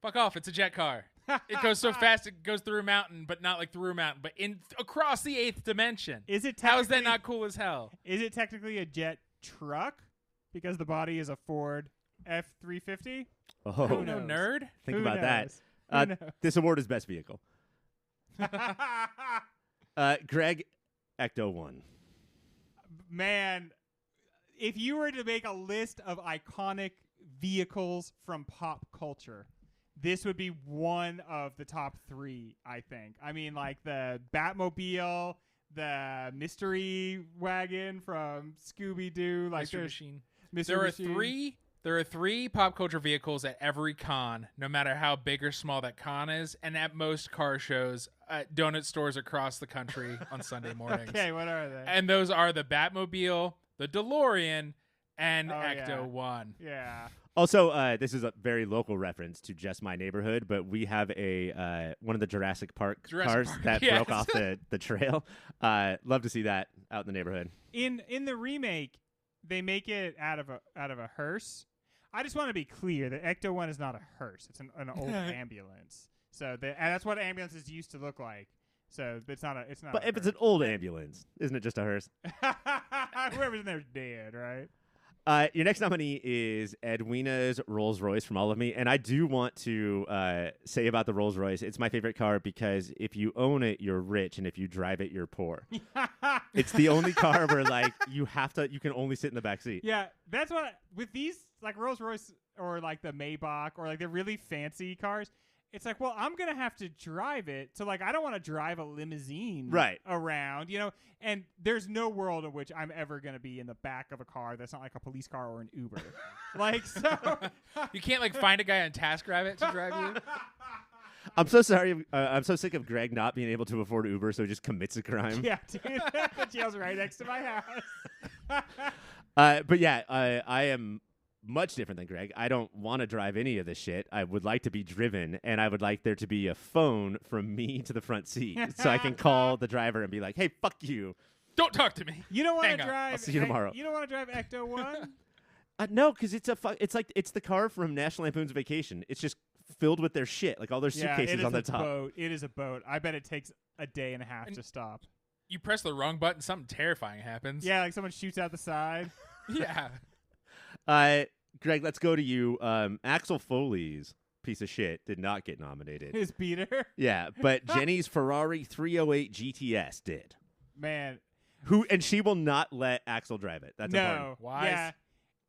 Fuck off! It's a jet car. It goes so fast it goes through a mountain, but not like through a mountain, but across the 8th dimension.
Is it
How is that
technically-
not cool as hell?
Is it technically a jet truck because the body is a Ford F-350?
Oh,
Who
No
knows?
nerd.
think
Who
about that.
knows? Who knows?
This award is Best Vehicle. Greg, Ecto 1.
Man, if you were to make a list of iconic vehicles from pop culture, this would be one of the top 3, I think. I mean, like the Batmobile, the mystery wagon from Scooby-Doo, like
Mr.
there's
Machine.
Mr.
There are
Machine.
three pop culture vehicles at every con, no matter how big or small that con is, and at most car shows at donut stores across the country on Sunday mornings.
Okay, what are they?
And those are the Batmobile, the DeLorean, and
Oh,
Ecto
yeah.
1.
Yeah.
Also, this is a very local reference to just my neighborhood, but we have a one of the Jurassic Park cars
Park,
that
yes.
broke off the trail. Love to see that out in the neighborhood.
In the remake, they make it out of a hearse. I just want to be clear that Ecto 1 is not a hearse. It's an old ambulance. So and that's what ambulances used to look like. So it's not.
But
a
if it's an old ambulance, isn't it just a hearse?
whoever's in there's dead, right?
Your next nominee is Edwina's Rolls Royce from All of Me, and I do want to say about the Rolls Royce, it's my favorite car because if you own it, you're rich, and if you drive it, you're poor. It's the only car where like you can only sit in the back seat.
Yeah, that's what with these like Rolls Royce or like the Maybach or like the really fancy cars. It's like, well, I'm gonna have to drive it, so like I don't want to drive a limousine
Right.
around, And there's no world in which I'm ever gonna be in the back of a car that's not like a police car or an Uber, like so.
You can't like find a guy on TaskRabbit to drive you.
I'm so sorry. I'm so sick of Greg not being able to afford Uber, so he just commits a crime.
Yeah, dude, the jail's right next to my house.
But yeah, I am much different than Greg. I don't want to drive any of this shit. I would like to be driven, and I would like there to be a phone from me to the front seat so I can call the driver and be like, hey, fuck you.
Don't talk to me.
You don't want
Hang
to
on.
drive.
I'll see you tomorrow.
You don't want to drive Ecto 1.
No, because it's it's the car from National Lampoon's Vacation. It's just filled with their shit, like all their
Yeah,
suitcases
it is
on the
a
top.
boat. It is a boat. I bet it takes a day and a half to stop.
You press the wrong button, something terrifying happens.
Yeah, like someone shoots out the side.
Yeah.
Greg, let's go to you. Axel Foley's piece of shit, did not get nominated.
His beater.
Yeah, but Jenny's Ferrari 308 GTS did.
Man.
And she will not let Axel drive it. That's important.
Wise.
Yeah.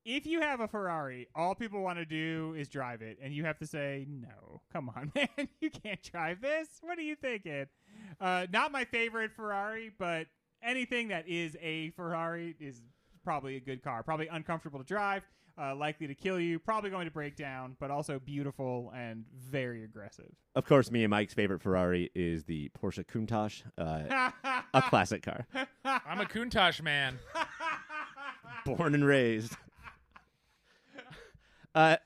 If you have a Ferrari, all people want to do is drive it, and you have to say, no, come on, man, you can't drive this. What are you thinking? Not my favorite Ferrari, but anything that is a Ferrari is probably a good car. Probably uncomfortable to drive, likely to kill you, probably going to break down, but also beautiful and very aggressive.
Of course, me and Mike's favorite Ferrari is the Porsche Countach, a classic car.
I'm a Countach man.
Born and raised.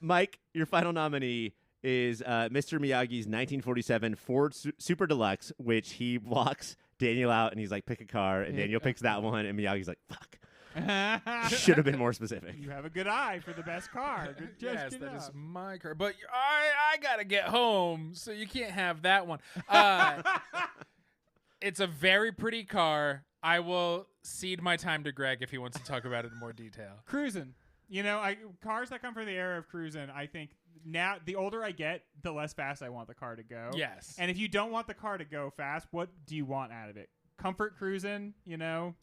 Mike, your final nominee is Mr. Miyagi's 1947 Ford Super Deluxe, which he walks Daniel out and he's like, pick a car, and Daniel picks that one, and Miyagi's like, fuck. Should have been more specific.
You have a good eye for the best car. Good
Yes,
good
that
job.
is my car. But I gotta get home, so you can't have that one. It's a very pretty car. I will cede my time to Greg if he wants to talk about it in more detail.
Cruising. You know, cars that come from the era of cruising, I think now the older I get, the less fast I want the car to go.
Yes.
And if you don't want the car to go fast, what do you want out of it? Comfort cruising, you know?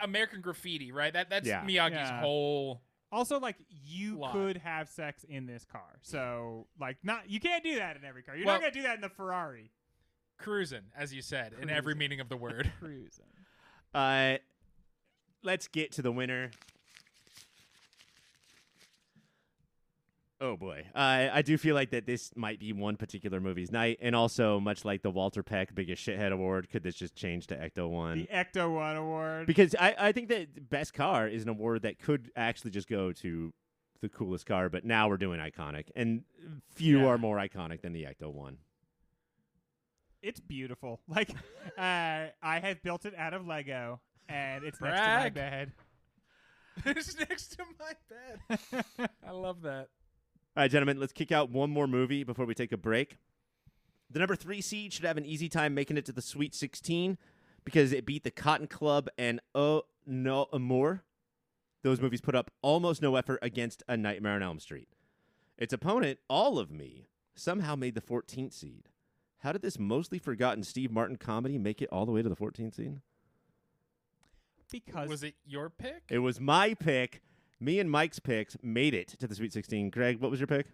American Graffiti, right? That's
Yeah.
Miyagi's whole.
Also, like, you
Lot.
could have sex in this car. So, like, you can't do that in every car. You're
Well-
not going to do that in the Ferrari.
Cruising, as you said, in every
Cruising.
meaning of the word.
Cruising.
Let's get to the winner. Oh boy, I do feel like that this might be one particular movie's night, and also much like the Walter Peck Biggest Shithead Award, could this just change to Ecto One?
The Ecto One Award.
Because I think that Best Car is an award that could actually just go to the coolest car, but now we're doing iconic, and few
Yeah.
are more iconic than the Ecto One.
It's beautiful. Like, I have built it out of Lego, and it's next to my
Brag.
bed.
It's next to my bed. I love that.
All right, gentlemen, let's kick out one more movie before we take a break. The number 3 seed should have an easy time making it to the Sweet 16 because it beat the Cotton Club and Oh No Amour. Those movies put up almost no effort against A Nightmare on Elm Street. Its opponent, All of Me, somehow made the 14th seed. How did this mostly forgotten Steve Martin comedy make it all the way to the 14th seed?
Because
Was it your pick?
It was my pick. Me and Mike's picks made it to the Sweet 16. Greg, what was your pick?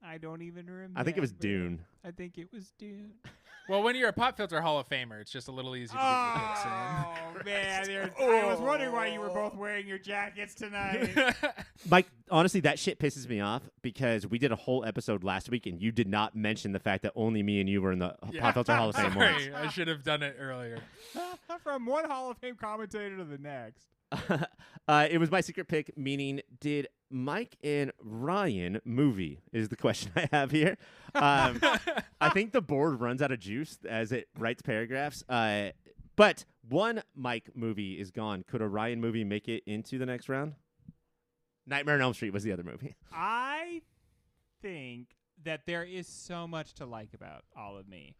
I don't even remember.
I think it was Dune.
I think it was Dune.
Well, when you're a Pop Filter Hall of Famer, it's just a little easier to get your picks in.
Oh, man. I was wondering why you were both wearing your jackets tonight.
Mike, honestly, that shit pisses me off because we did a whole episode last week and you did not mention the fact that only me and you were in the Pop Filter Hall of Fame once.
Sorry, I should have done it earlier.
From one Hall of Fame commentator to the next.
It was my secret pick, meaning did Mike and Ryan movie is the question I have here. I think the board runs out of juice as it writes paragraphs. But one Mike movie is gone. Could a Ryan movie make it into the next round? Nightmare on Elm Street was the other movie.
I think that there is so much to like about All of Me.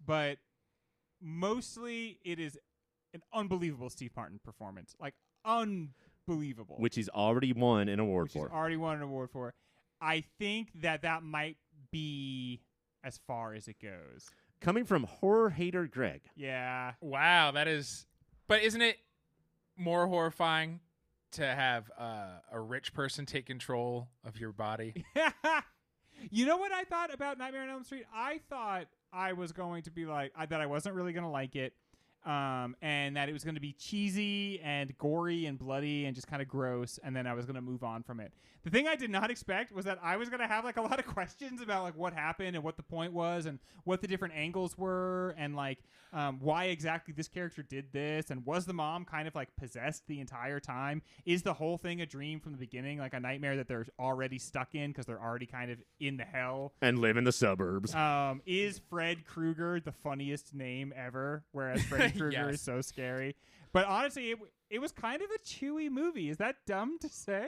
But mostly it is an unbelievable Steve Martin performance. Like, unbelievable.
Which he's already won an award
Which
for.
he's already won an award for. I think that might be as far as it goes.
Coming from horror hater Greg.
Yeah.
Wow, that is. But isn't it more horrifying to have a rich person take control of your body?
You know what I thought about Nightmare on Elm Street? I thought I was going to be like, that I wasn't really going to like it. And that it was going to be cheesy and gory and bloody and just kind of gross, and then I was going to move on from it. The thing I did not expect was that I was going to have like a lot of questions about like what happened and what the point was and what the different angles were and like why exactly this character did this, and was the mom kind of like possessed the entire time? Is the whole thing a dream from the beginning, like a nightmare that they're already stuck in because they're already kind of in the hell?
And live in the suburbs.
Is Fred Krueger the funniest name ever, whereas Freddy Krueger
Yes.
is so scary? But honestly, it was kind of a chewy movie. Is that dumb to say?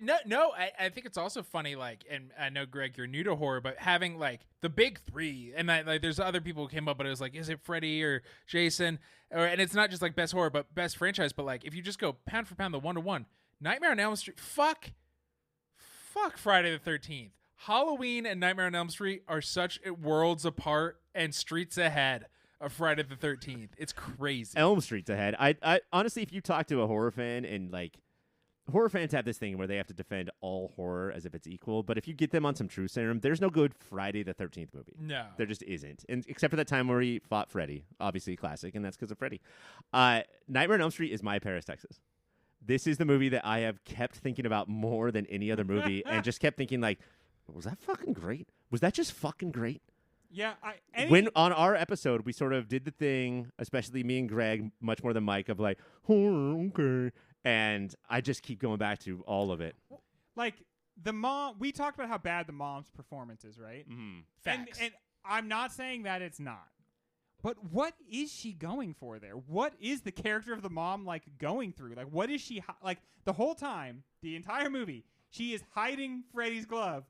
No. I think it's also funny, like, and I know, Greg, you're new to horror, but having, like, the big three, and, like, there's other people who came up, but it was like, is it Freddy or Jason? And it's not just, like, best horror, but best franchise, but, like, if you just go pound for pound, the 1-to-1, Nightmare on Elm Street, fuck Friday the 13th. Halloween and Nightmare on Elm Street are such worlds apart and streets ahead of Friday the 13th. It's crazy.
Elm Street's ahead. I honestly, if you talk to a horror fan, and like horror fans have this thing where they have to defend all horror as if it's equal, but if you get them on some truth serum, there's no good Friday the 13th movie.
No.
There just isn't. And except for that time where he fought Freddy, obviously classic, and that's because of Freddy. Nightmare on Elm Street is my Paris, Texas. This is the movie that I have kept thinking about more than any other movie, and just kept thinking like, was that fucking great? Was that just fucking great?
Yeah.
When on our episode, we sort of did the thing, especially me and Greg, much more than Mike, of like, horror, okay. And I just keep going back to all of it.
Like the mom, we talked about how bad the mom's performance is, right?
Mm-hmm.
Facts.
And I'm not saying that it's not. But what is she going for there? What is the character of the mom like going through? Like, what is she like the whole time, the entire movie? She is hiding Freddy's glove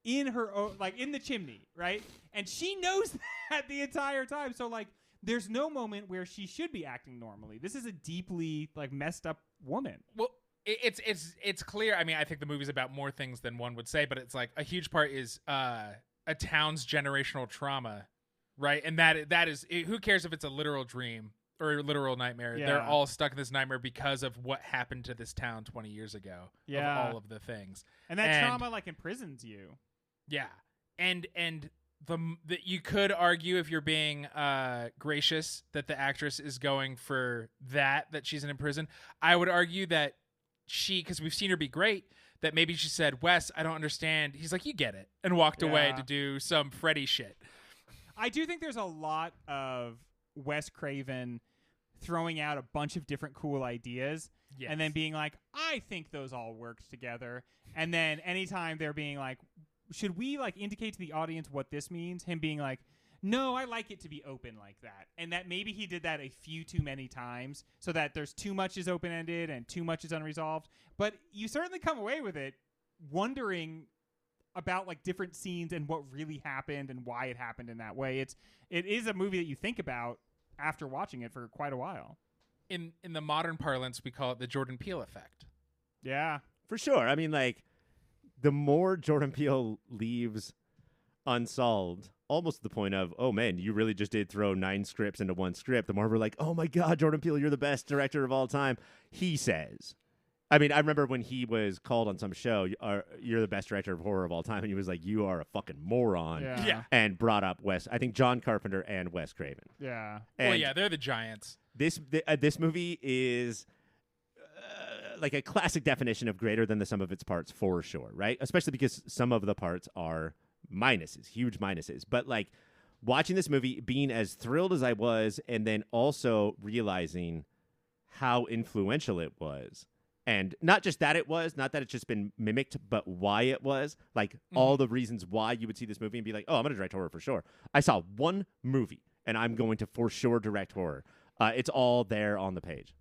in her like in the chimney, right? And she knows that the entire time. So like, there's no moment where she should be acting normally. This is a deeply like messed up woman.
Well, it's clear. I mean, I think the movie's about more things than one would say, but it's like a huge part is a town's generational trauma, right? And that is who cares if it's a literal dream or a literal nightmare?
Yeah.
They're all stuck in this nightmare because of what happened to this town 20 years ago.
Yeah.
Of all of the things,
And that trauma like imprisons you.
yeah, and you could argue, if you're being gracious, that the actress is going for that she's in prison. I would argue that because we've seen her be great, that maybe she said, Wes, I don't understand. He's like, you get it, and walked away to do some Freddy shit.
I do think there's a lot of Wes Craven throwing out a bunch of different cool ideas
Yes.
and then being like, I think those all worked together. And then anytime they're being like, should we like indicate to the audience what this means? Him being like, no, I like it to be open like that. And that maybe he did that a few too many times so that there's too much is open-ended and too much is unresolved. But you certainly come away with it wondering about like different scenes and what really happened and why it happened in that way. It is a movie that you think about after watching it for quite a while.
In the modern parlance, we call it the Jordan Peele effect.
Yeah.
For sure. I mean, like, the more Jordan Peele leaves unsolved, almost to the point of, oh man, you really just did throw 9 scripts into one script, the more we're like, oh my God, Jordan Peele, you're the best director of all time. He says. I mean, I remember when he was called on some show, you're the best director of horror of all time, and he was like, you are a fucking moron.
Yeah.
And brought up I think John Carpenter and Wes Craven.
Yeah.
And
Well, yeah, they're the giants.
this movie is like a classic definition of greater than the sum of its parts, for sure, right? Especially because some of the parts are minuses, huge minuses. But like watching this movie, being as thrilled as I was, and then also realizing how influential it was. And not just that it was, not that it's just been mimicked, but why it was. Like all the reasons why you would see this movie and be like, oh, I'm going to direct horror for sure. I saw one movie and I'm going to for sure direct horror. It's all there on the page.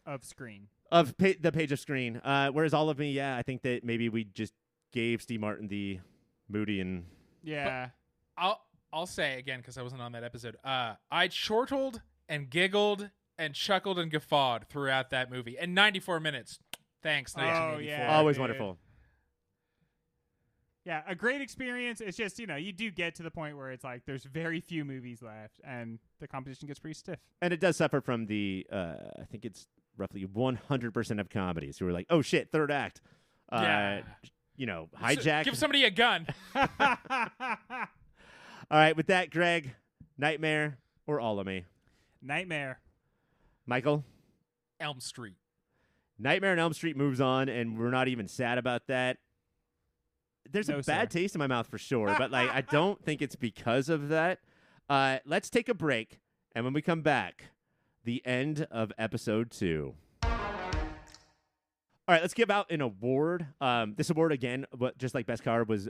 Of screen.
The page of screen. Whereas all of me, I think that maybe we just gave Steve Martin the Moody and...
Yeah.
I'll say again, because I wasn't on that episode, I chortled and giggled and chuckled and guffawed throughout that movie. And 94 minutes. Thanks, 1984.
yeah.
Always
dude.
wonderful.
Yeah, a great experience. It's just, you do get to the point where it's like there's very few movies left and the competition gets pretty stiff.
And it does suffer from the, I think it's roughly 100% of comedies who are like, oh shit, third act.
Yeah.
Hijack.
Give somebody a gun.
All right, with that, Greg, Nightmare or All of Me?
Nightmare.
Michael?
Elm Street.
Nightmare on Elm Street moves on, and we're not even sad about that. There's
No,
a bad
sir.
taste in my mouth for sure, but like I don't think it's because of that. Let's take a break, and when we come back, the end of episode 2. All right, let's give out an award. This award, again, just like Best Car, was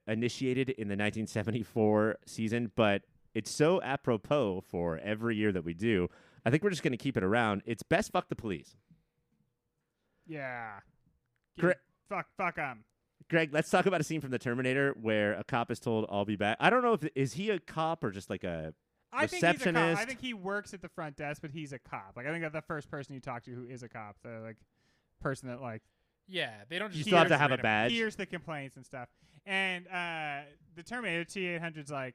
initiated in the 1974 season, but it's so apropos for every year that we do. I think we're just going to keep it around. It's Best Fuck the Police.
Yeah.
Gre-
Fuck 'em.
Greg, let's talk about a scene from the Terminator where a cop is told, I'll be back. I don't know is he a cop or just like a
I think he's a cop.
receptionist?
I think he works at the front desk, but he's a cop. Like I think that's the first person you talk to who is a cop. The like person that like
Yeah, they don't
You
just
still have to
use
have a
random-
badge.
Here's the complaints and stuff. And the Terminator T-800's like,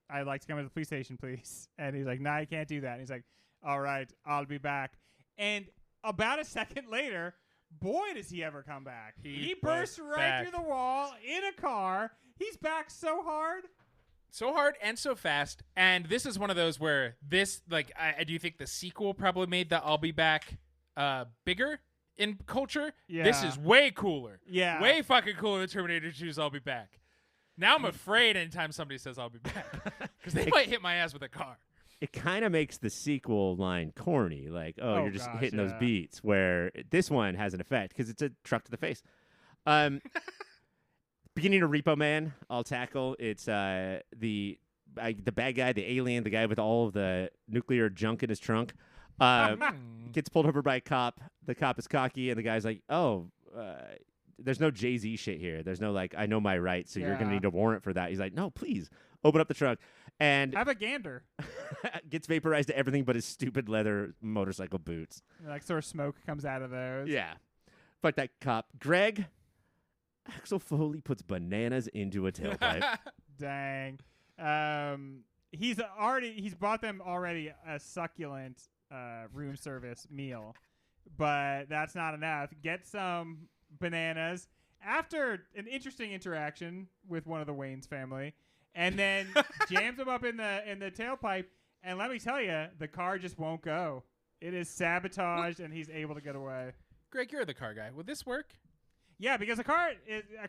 I'd like to come to the police station, please. And he's like, nah, I can't do that. And he's like, all right, I'll be back. And about a second later, boy, does he ever come back. He bursts
was
right
back.
through the wall in a car. He's back so hard.
So hard and so fast. And this is one of those where this, like, I do think the sequel probably made the I'll be back bigger in culture.
Yeah.
This is way cooler.
Yeah.
Way fucking cooler than Terminator 2's I'll be back. Now I'm afraid anytime somebody says I'll be back. Because they might hit my ass with a car.
It kind of makes the sequel line corny, like, oh, you're just
gosh,
hitting those
yeah.
beats, where this one has an effect because it's a truck to the face. Beginning of Repo Man, I'll tackle. It's the bad guy, the alien, the guy with all of the nuclear junk in his trunk, gets pulled over by a cop. The cop is cocky, and the guy's like, oh, there's no Jay-Z shit here. There's no, like, I know my rights, so you're going to
Yeah.
need a warrant for that. He's like, no, please, open up the trunk. And
Have a gander.
gets vaporized to everything but his stupid leather motorcycle boots.
Like, sort of smoke comes out of those.
Yeah. Fuck that cop. Greg, Axel Foley puts bananas into a tailpipe.
Dang. He's bought them already a succulent room service meal, but that's not enough. Get some bananas after an interesting interaction with one of the Wayne's family, and then jams them up in the tailpipe. And let me tell you, the car just won't go. It is sabotaged, and he's able to get away.
Greg, you're the car guy. Would this work?
Yeah, because a car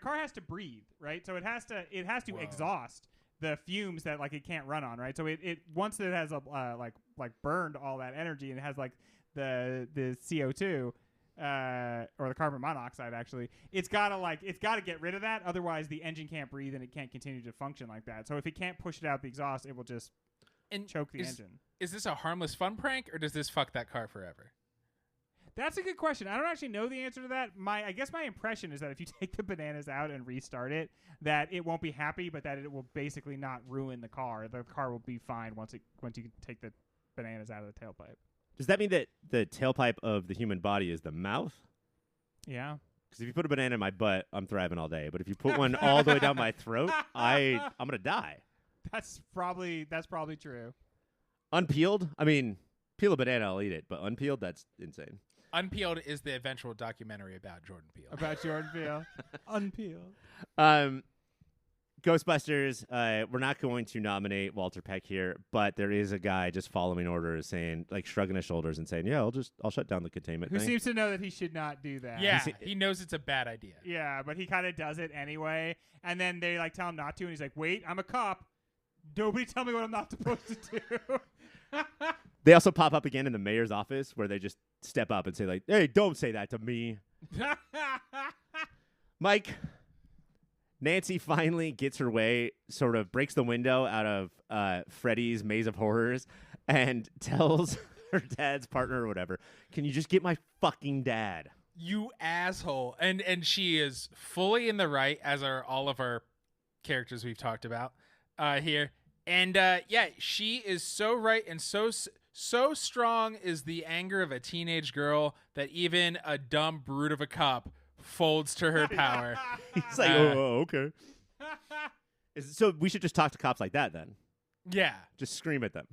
has to breathe, right? So it has to
Whoa.
exhaust the fumes that like it can't run on, right? So it once it has like burned all that energy and it has like the CO2 or the carbon monoxide actually, it's gotta get rid of that. Otherwise, the engine can't breathe and it can't continue to function like that. So if it can't push it out the exhaust, it will just choke the engine.
Is this a harmless fun prank, or does this fuck that car forever?
That's a good question. I don't actually know the answer to that. I guess my impression is that if you take the bananas out and restart it, that it won't be happy, but that it will basically not ruin the car. The car will be fine once you take the bananas out of the tailpipe.
Does that mean that the tailpipe of the human body is the mouth?
Yeah.
Because if you put a banana in my butt, I'm thriving all day. But if you put one all the way down my throat, I'm going to die.
That's probably true.
Unpeeled? I mean, peel a banana, I'll eat it. But unpeeled, that's insane.
Unpeeled is the eventual documentary about Jordan Peele.
About Jordan Peele. Unpeeled.
Ghostbusters, we're not going to nominate Walter Peck here, but there is a guy just following orders saying, like, shrugging his shoulders and saying, yeah, I'll shut down the containment
Who
thing.
seems to know that he should not do that.
Yeah, he knows it's a bad idea.
Yeah, but he kind of does it anyway. And then they like tell him not to, and he's like, wait, I'm a cop. Nobody tell me what I'm not supposed to do.
They also pop up again in the mayor's office where they just step up and say, like, hey, don't say that to me. Mike, Nancy finally gets her way, sort of breaks the window out of Freddy's Maze of Horrors and tells her dad's partner or whatever, can you just get my fucking dad?
You asshole. And she is fully in the right, as are all of our characters we've talked about here. And yeah, she is so right and so strong is the anger of a teenage girl that even a dumb brute of a cop folds to her power.
He's like, oh, okay. So we should just talk to cops like that then.
Yeah.
Just scream at them.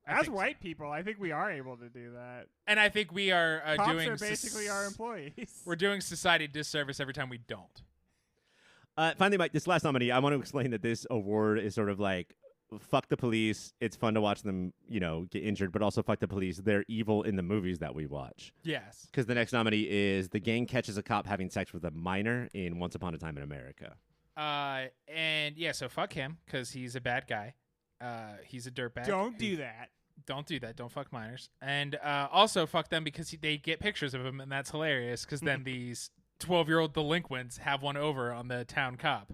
As
think
white people, I think we are able to do that.
And I think we are
Cops
doing
are basically our employees.
We're doing society disservice every time we don't.
Finally, Mike, this last nominee, I want to explain that this award is sort of like, fuck the police. It's fun to watch them, get injured, but also fuck the police. They're evil in the movies that we watch.
Yes.
Because the next nominee is the gang catches a cop having sex with a minor in Once Upon a Time in America.
And yeah, so fuck him because he's a bad guy. He's a dirtbag.
Don't do that.
Don't do that. Don't fuck minors. And also fuck them because they get pictures of him, and that's hilarious because then these 12-year-old delinquents have one over on the town cop.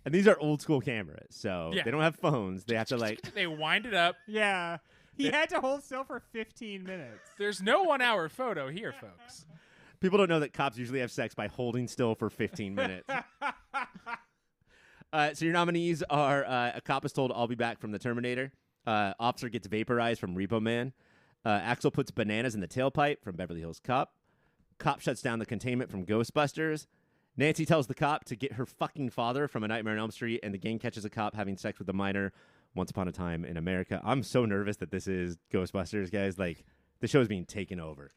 And these are old school cameras, so
Yeah.
they don't have phones. They have to
They wind it up.
Yeah. He had to hold still for 15 minutes.
There's no 1 hour photo here, folks.
People don't know that cops usually have sex by holding still for 15 minutes. So your nominees are a cop is told, I'll be back from the Terminator. Officer gets vaporized from Repo Man. Axel puts bananas in the tailpipe from Beverly Hills Cop. Cop shuts down the containment from Ghostbusters. Nancy tells the cop to get her fucking father from A Nightmare on Elm Street, and the gang catches a cop having sex with a minor. Once Upon a Time in America. I'm so nervous that this is Ghostbusters, guys. Like, the show is being taken over.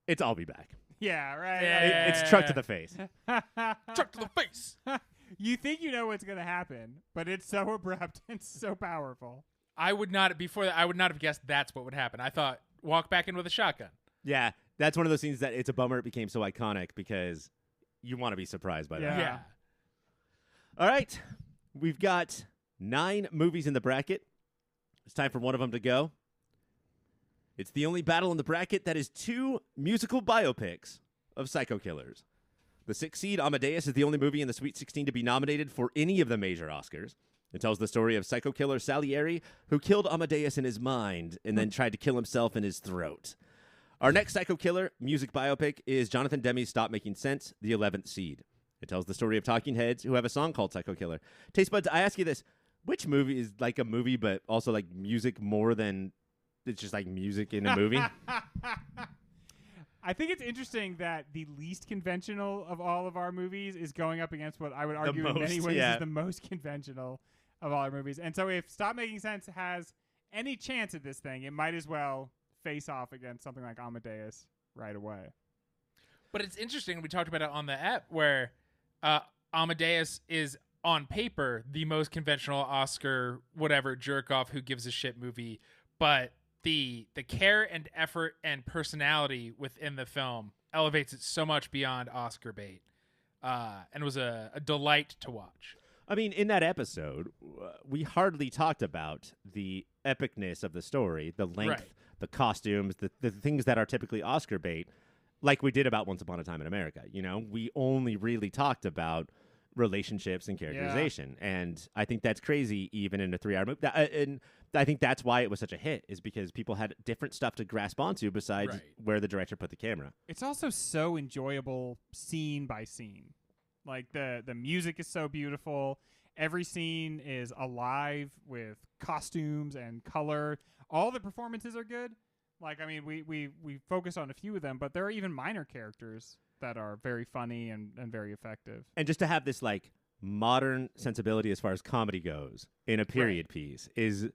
It's I'll Be Back.
Yeah, right.
Yeah.
It's truck to the face.
Truck to the face.
You think you know what's going to happen, but it's so abrupt and so powerful.
I would not have guessed that's what would happen. I thought walk back in with a shotgun.
Yeah, that's one of those scenes that it's a bummer it became so iconic because you want to be surprised by that.
Yeah.
All right. We've got 9 movies in the bracket. It's time for one of them to go. It's the only battle in the bracket that is 2 musical biopics of psycho killers. The 6th seed, Amadeus, is the only movie in the Sweet 16 to be nominated for any of the major Oscars. It tells the story of psycho killer Salieri, who killed Amadeus in his mind and then tried to kill himself in his throat. Our next psycho killer music biopic is Jonathan Demme's Stop Making Sense, the 11th seed. It tells the story of Talking Heads, who have a song called Psycho Killer. Taste Buds, I ask you this. Which movie is like a movie but also like music more than it's just like music in a movie?
I think it's interesting that the least conventional of all of our movies is going up against what I would argue in many ways is the most conventional of all our movies. And so if Stop Making Sense has any chance at this thing, it might as well face off against something like Amadeus right away.
But it's interesting. We talked about it on the app where Amadeus is on paper the most conventional Oscar whatever jerk off who gives a shit movie, but the care and effort and personality within the film elevates it so much beyond Oscar bait, and was a delight to watch.
I mean, in that episode, we hardly talked about the epicness of the story, the length,
Right.
the costumes, the things that are typically Oscar bait, like we did about Once Upon a Time in America. You know, we only really talked about relationships and characterization, and I think that's crazy even in a 3-hour movie. And I think that's why it was such a hit, is because people had different stuff to grasp onto besides
Right.
where the director put the camera.
It's also so enjoyable scene by scene. Like the music is so beautiful. Every scene is alive with costumes and color. All the performances are good. Like, I mean, we focus on a few of them, but there are even minor characters that are very funny and very effective.
And just to have this like modern sensibility as far as comedy goes in a period piece is,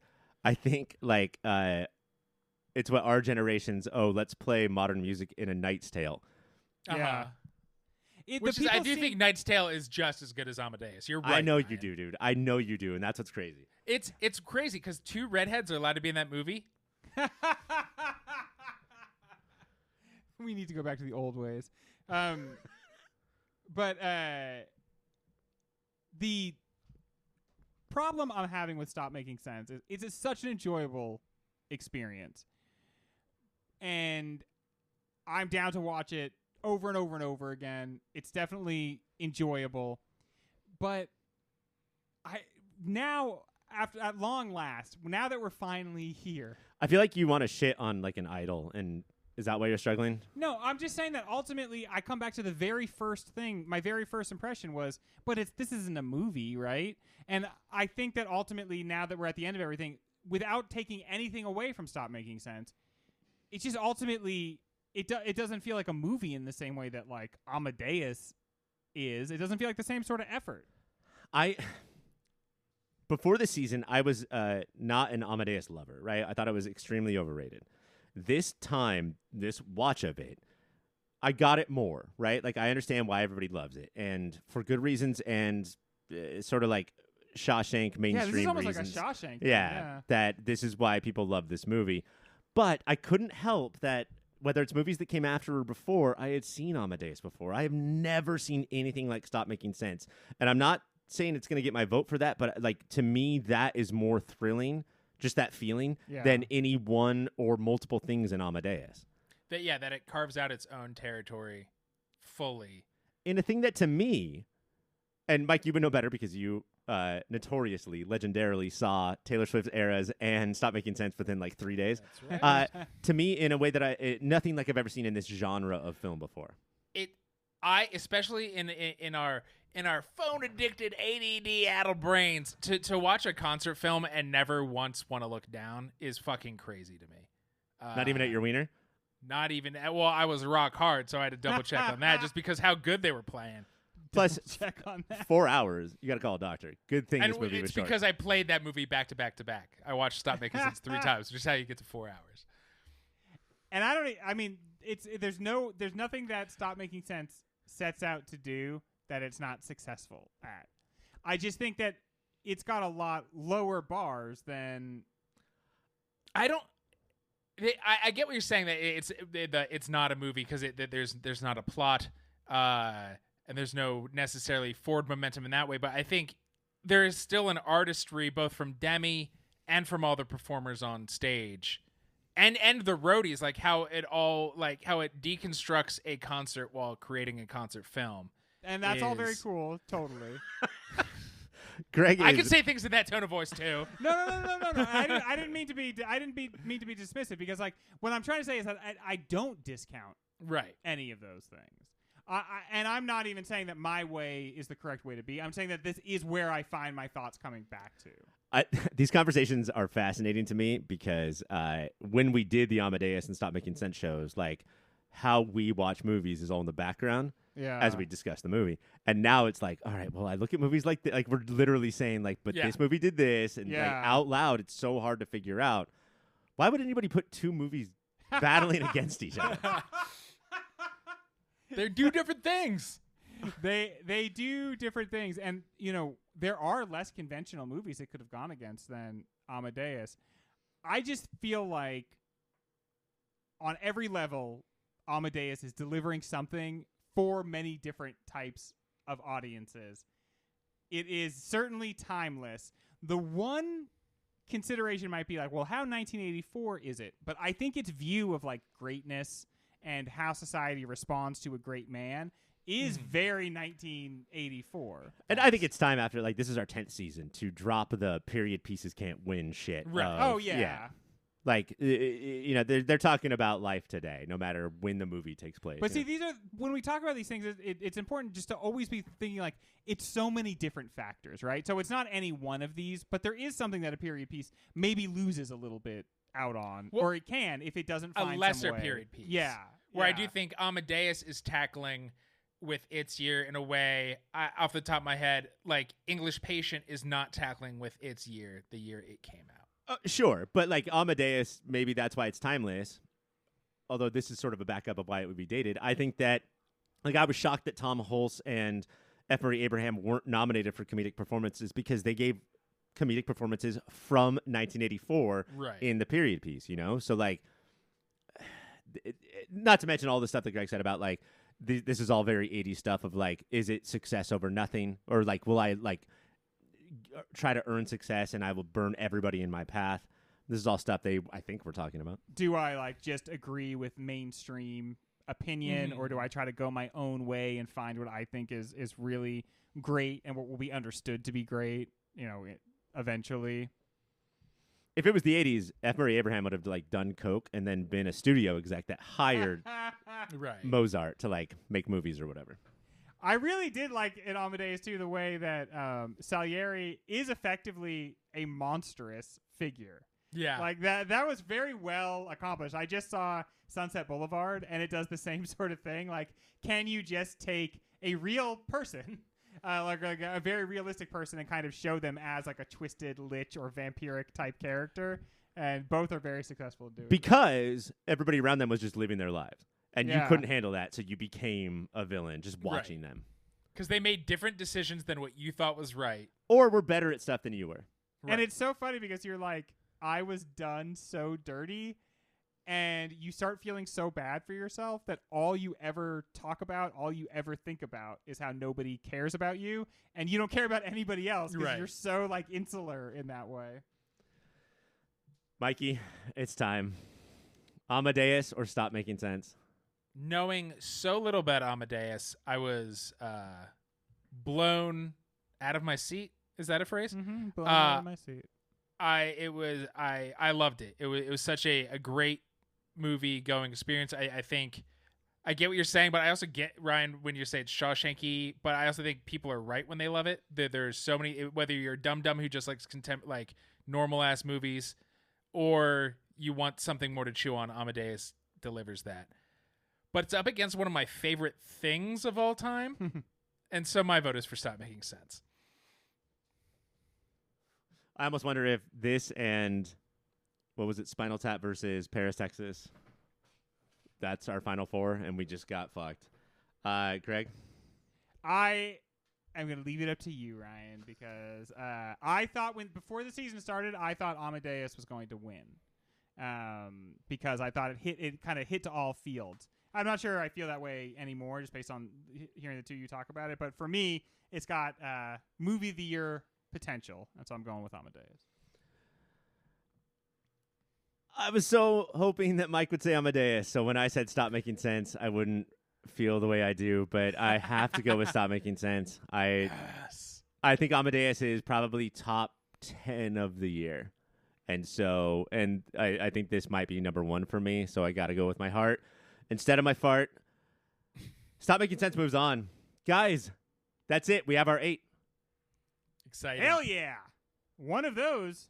I think, like it's what our generation's, let's play modern music in A Knight's Tale.
Yeah.
I do think Knight's Tale is just as good as Amadeus. You're right.
I know
Ryan.
you do, dude. I know you do, and that's what's crazy.
It's crazy because 2 redheads are allowed to be in that movie.
We need to go back to the old ways. But the problem I'm having with Stop Making Sense is it's such an enjoyable experience. And I'm down to watch it over and over and over again. It's definitely enjoyable. But at long last, now that we're finally here.
I feel like you want to shit on like an idol, and is that why you're struggling?
No, I'm just saying that ultimately I come back to the very first thing. My very first impression was, but this isn't a movie, right? And I think that ultimately, now that we're at the end of everything, without taking anything away from Stop Making Sense, it's just ultimately it doesn't feel like a movie in the same way that like Amadeus is. It doesn't feel like the same sort of effort.
Before this season, I was not an Amadeus lover, right? I thought it was extremely overrated. This time, this watch of it, I got it more, right? Like, I understand why everybody loves it, and for good reasons, and sort of like Shawshank mainstream
Yeah, this is almost
reasons.
like a Shawshank.
Yeah, that this is why people love this movie. But I couldn't help that, whether it's movies that came after or before, I had seen Amadeus before. I have never seen anything like Stop Making Sense. And I'm not saying it's going to get my vote for that, but like, to me, that is more thrilling, just that feeling, than any one or multiple things in Amadeus.
That it carves out its own territory fully.
And a thing that, to me, and Mike, you would know better because you notoriously, legendarily saw Taylor Swift's Eras and Stop Making Sense within like 3 days.
That's right.
To me, in a way that nothing like I've ever seen in this genre of film before.
especially in our phone addicted ADD addled brains, to watch a concert film and never once want to look down is fucking crazy to me.
Not even at your wiener?
Not even. Well, I was rock hard, so I had to double check on that just because how good they were playing.
Plus,
check on that.
4 hours. You got to call a doctor. Good thing
And
this movie was
it's
short.
because I played that movie back to back to back. I watched Stop Making Sense 3 times, which is how you get to 4 hours.
And I mean, there's nothing that Stop Making Sense sets out to do that it's not successful at. I just think that it's got a lot lower bars than.
I get what you're saying, that it's not a movie because there's not a plot and there's no necessarily forward momentum in that way. But I think there is still an artistry both from Demi and from all the performers on stage, and the roadies, like how it deconstructs a concert while creating a concert film.
And that's all very cool, totally.
Greg,
I could say things in that tone of voice too.
No. I didn't mean to be dismissive, because like what I'm trying to say is that I don't discount any of those things. And I'm not even saying that my way is the correct way to be. I'm saying that this is where I find my thoughts coming back to.
These conversations are fascinating to me because when we did the Amadeus and Stop Making Sense shows, like how we watch movies is all in the background as we discuss the movie. And now it's like, all right, well, I look at movies like we're literally saying like, but this movie did this, and like out loud, it's so hard to figure out. Why would anybody put two movies battling against each other?
They do different things.
They do different things, and there are less conventional movies it could have gone against than Amadeus. I just feel like on every level, Amadeus is delivering something for many different types of audiences. It is certainly timeless. The one consideration might be like, well, how 1984 is it? But I think its view of like greatness and how society responds to a great man is very 1984.
And I think it's time after, like, this is our 10th season to drop the period pieces can't win shit.
Right.
Yeah. Like, they're talking about life today, no matter when the movie takes place.
But see, these are, when we talk about these things, it's important just to always be thinking like it's so many different factors, right? So it's not any one of these, but there is something that a period piece maybe loses a little bit out on, or it can if it doesn't find
a lesser
some way.
Period piece.
Yeah.
Where I do think Amadeus is tackling with its year in a way, off the top of my head, like English Patient is not tackling with its year, the year it came out.
Sure, but like Amadeus, maybe that's why it's timeless. Although this is sort of a backup of why it would be dated. I think that, like, I was shocked that Tom Hulce and F. Murray Abraham weren't nominated for comedic performances because they gave comedic performances from 1984 in the period piece, So, like, not to mention all the stuff that Greg said about, like, this is all very 80s stuff of, like, is it success over nothing? Or, like, will I, like, try to earn success and I will burn everybody in my path? This is all stuff I think we're talking about.
Do I, like, just agree with mainstream opinion, or do I try to go my own way and find what I think is really great and what will be understood to be great, eventually?
If it was the 80s, F. Murray Abraham would have, like, done coke and then been a studio exec that hired Mozart to, like, make movies or whatever.
I really did like in Amadeus, too, the way that Salieri is effectively a monstrous figure.
Yeah.
Like, that was very well accomplished. I just saw Sunset Boulevard, and it does the same sort of thing. Like, can you just take a real person, like a very realistic person, and kind of show them as, like, a twisted, lich, or vampiric type character? And both are very successful at doing it.
Because everybody around them was just living their lives. And you couldn't handle that, so you became a villain just watching them.
Because they made different decisions than what you thought was right.
Or were better at stuff than you were.
Right. And it's so funny because you're like, I was done so dirty, and you start feeling so bad for yourself that all you ever talk about, all you ever think about is how nobody cares about you, and you don't care about anybody else because you're so, like, insular in that way.
Mikey, it's time. Amadeus or Stop Making Sense?
Knowing so little about Amadeus, I was blown out of my seat. Is that a phrase?
Mm-hmm. Blown out of my seat.
I loved it. It was such a great movie going experience. I think I get what you're saying, but I also get, Ryan, when you say it's Shawshanky, but I also think people are right when they love it. There's so many, whether you're a dumb who just likes like normal ass movies, or you want something more to chew on, Amadeus delivers that. But it's up against one of my favorite things of all time. And so my vote is for Stop Making Sense.
I almost wonder if this and, what was it, Spinal Tap versus Paris, Texas, that's our final four, and we just got fucked. Greg?
I am going to leave it up to you, Ryan, because I thought before the season started, I thought Amadeus was going to win, because I thought it kind of hit to all fields. I'm not sure I feel that way anymore, just based on hearing the two of you talk about it. But for me, it's got movie of the year potential, and so I'm going with Amadeus.
I was so hoping that Mike would say Amadeus, so when I said Stop Making Sense, I wouldn't feel the way I do, but I have to go with Stop Making Sense. I think Amadeus is probably top 10 of the year, and I think this might be number one for me, so I got to go with my heart instead of my fart. Stop Making Sense moves on. Guys, that's it. We have our 8.
Exciting.
Hell yeah! One of those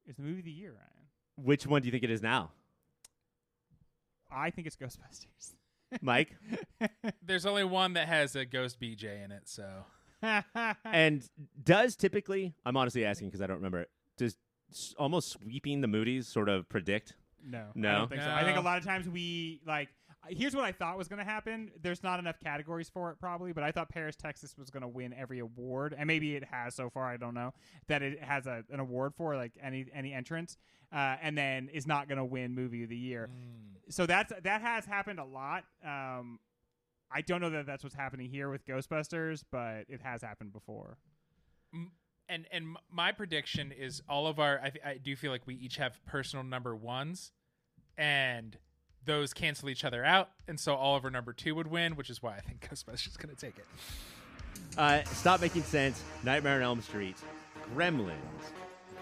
is the movie of the year, Ryan.
Which one do you think it is now?
I think it's Ghostbusters.
Mike?
There's only one that has a ghost BJ in it, so.
And does typically, I'm honestly asking because I don't remember it, does almost sweeping the Mooties sort of predict?
No.
No?
I don't think so. I think a lot of times here's what I thought was going to happen. There's not enough categories for it probably, but I thought Paris, Texas was going to win every award, and maybe it has so far. I don't know that it has an award for like any entrance, and then is not going to win movie of the year. So that has happened a lot. I don't know that that's what's happening here with Ghostbusters, but it has happened before.
And my prediction is all of our. I do feel like we each have personal number ones, and those cancel each other out, and so all of our number 2 would win, which is why I think Ghostbusters is going to take it.
Stop Making Sense, Nightmare on Elm Street, Gremlins,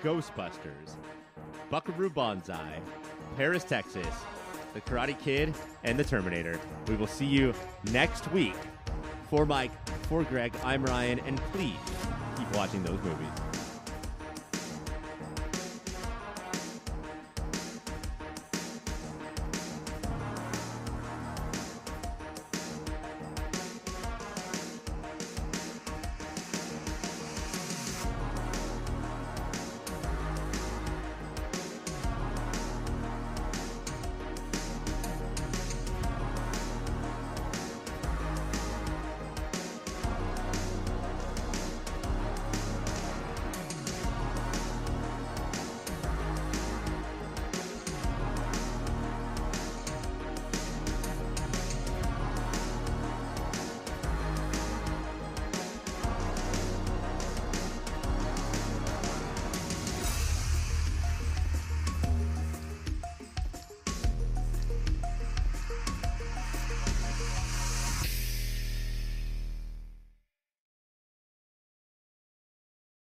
Ghostbusters, Buckaroo Banzai, Paris, Texas, The Karate Kid, and The Terminator. We will see you next week. For Mike, for Greg, I'm Ryan, and please keep watching those movies.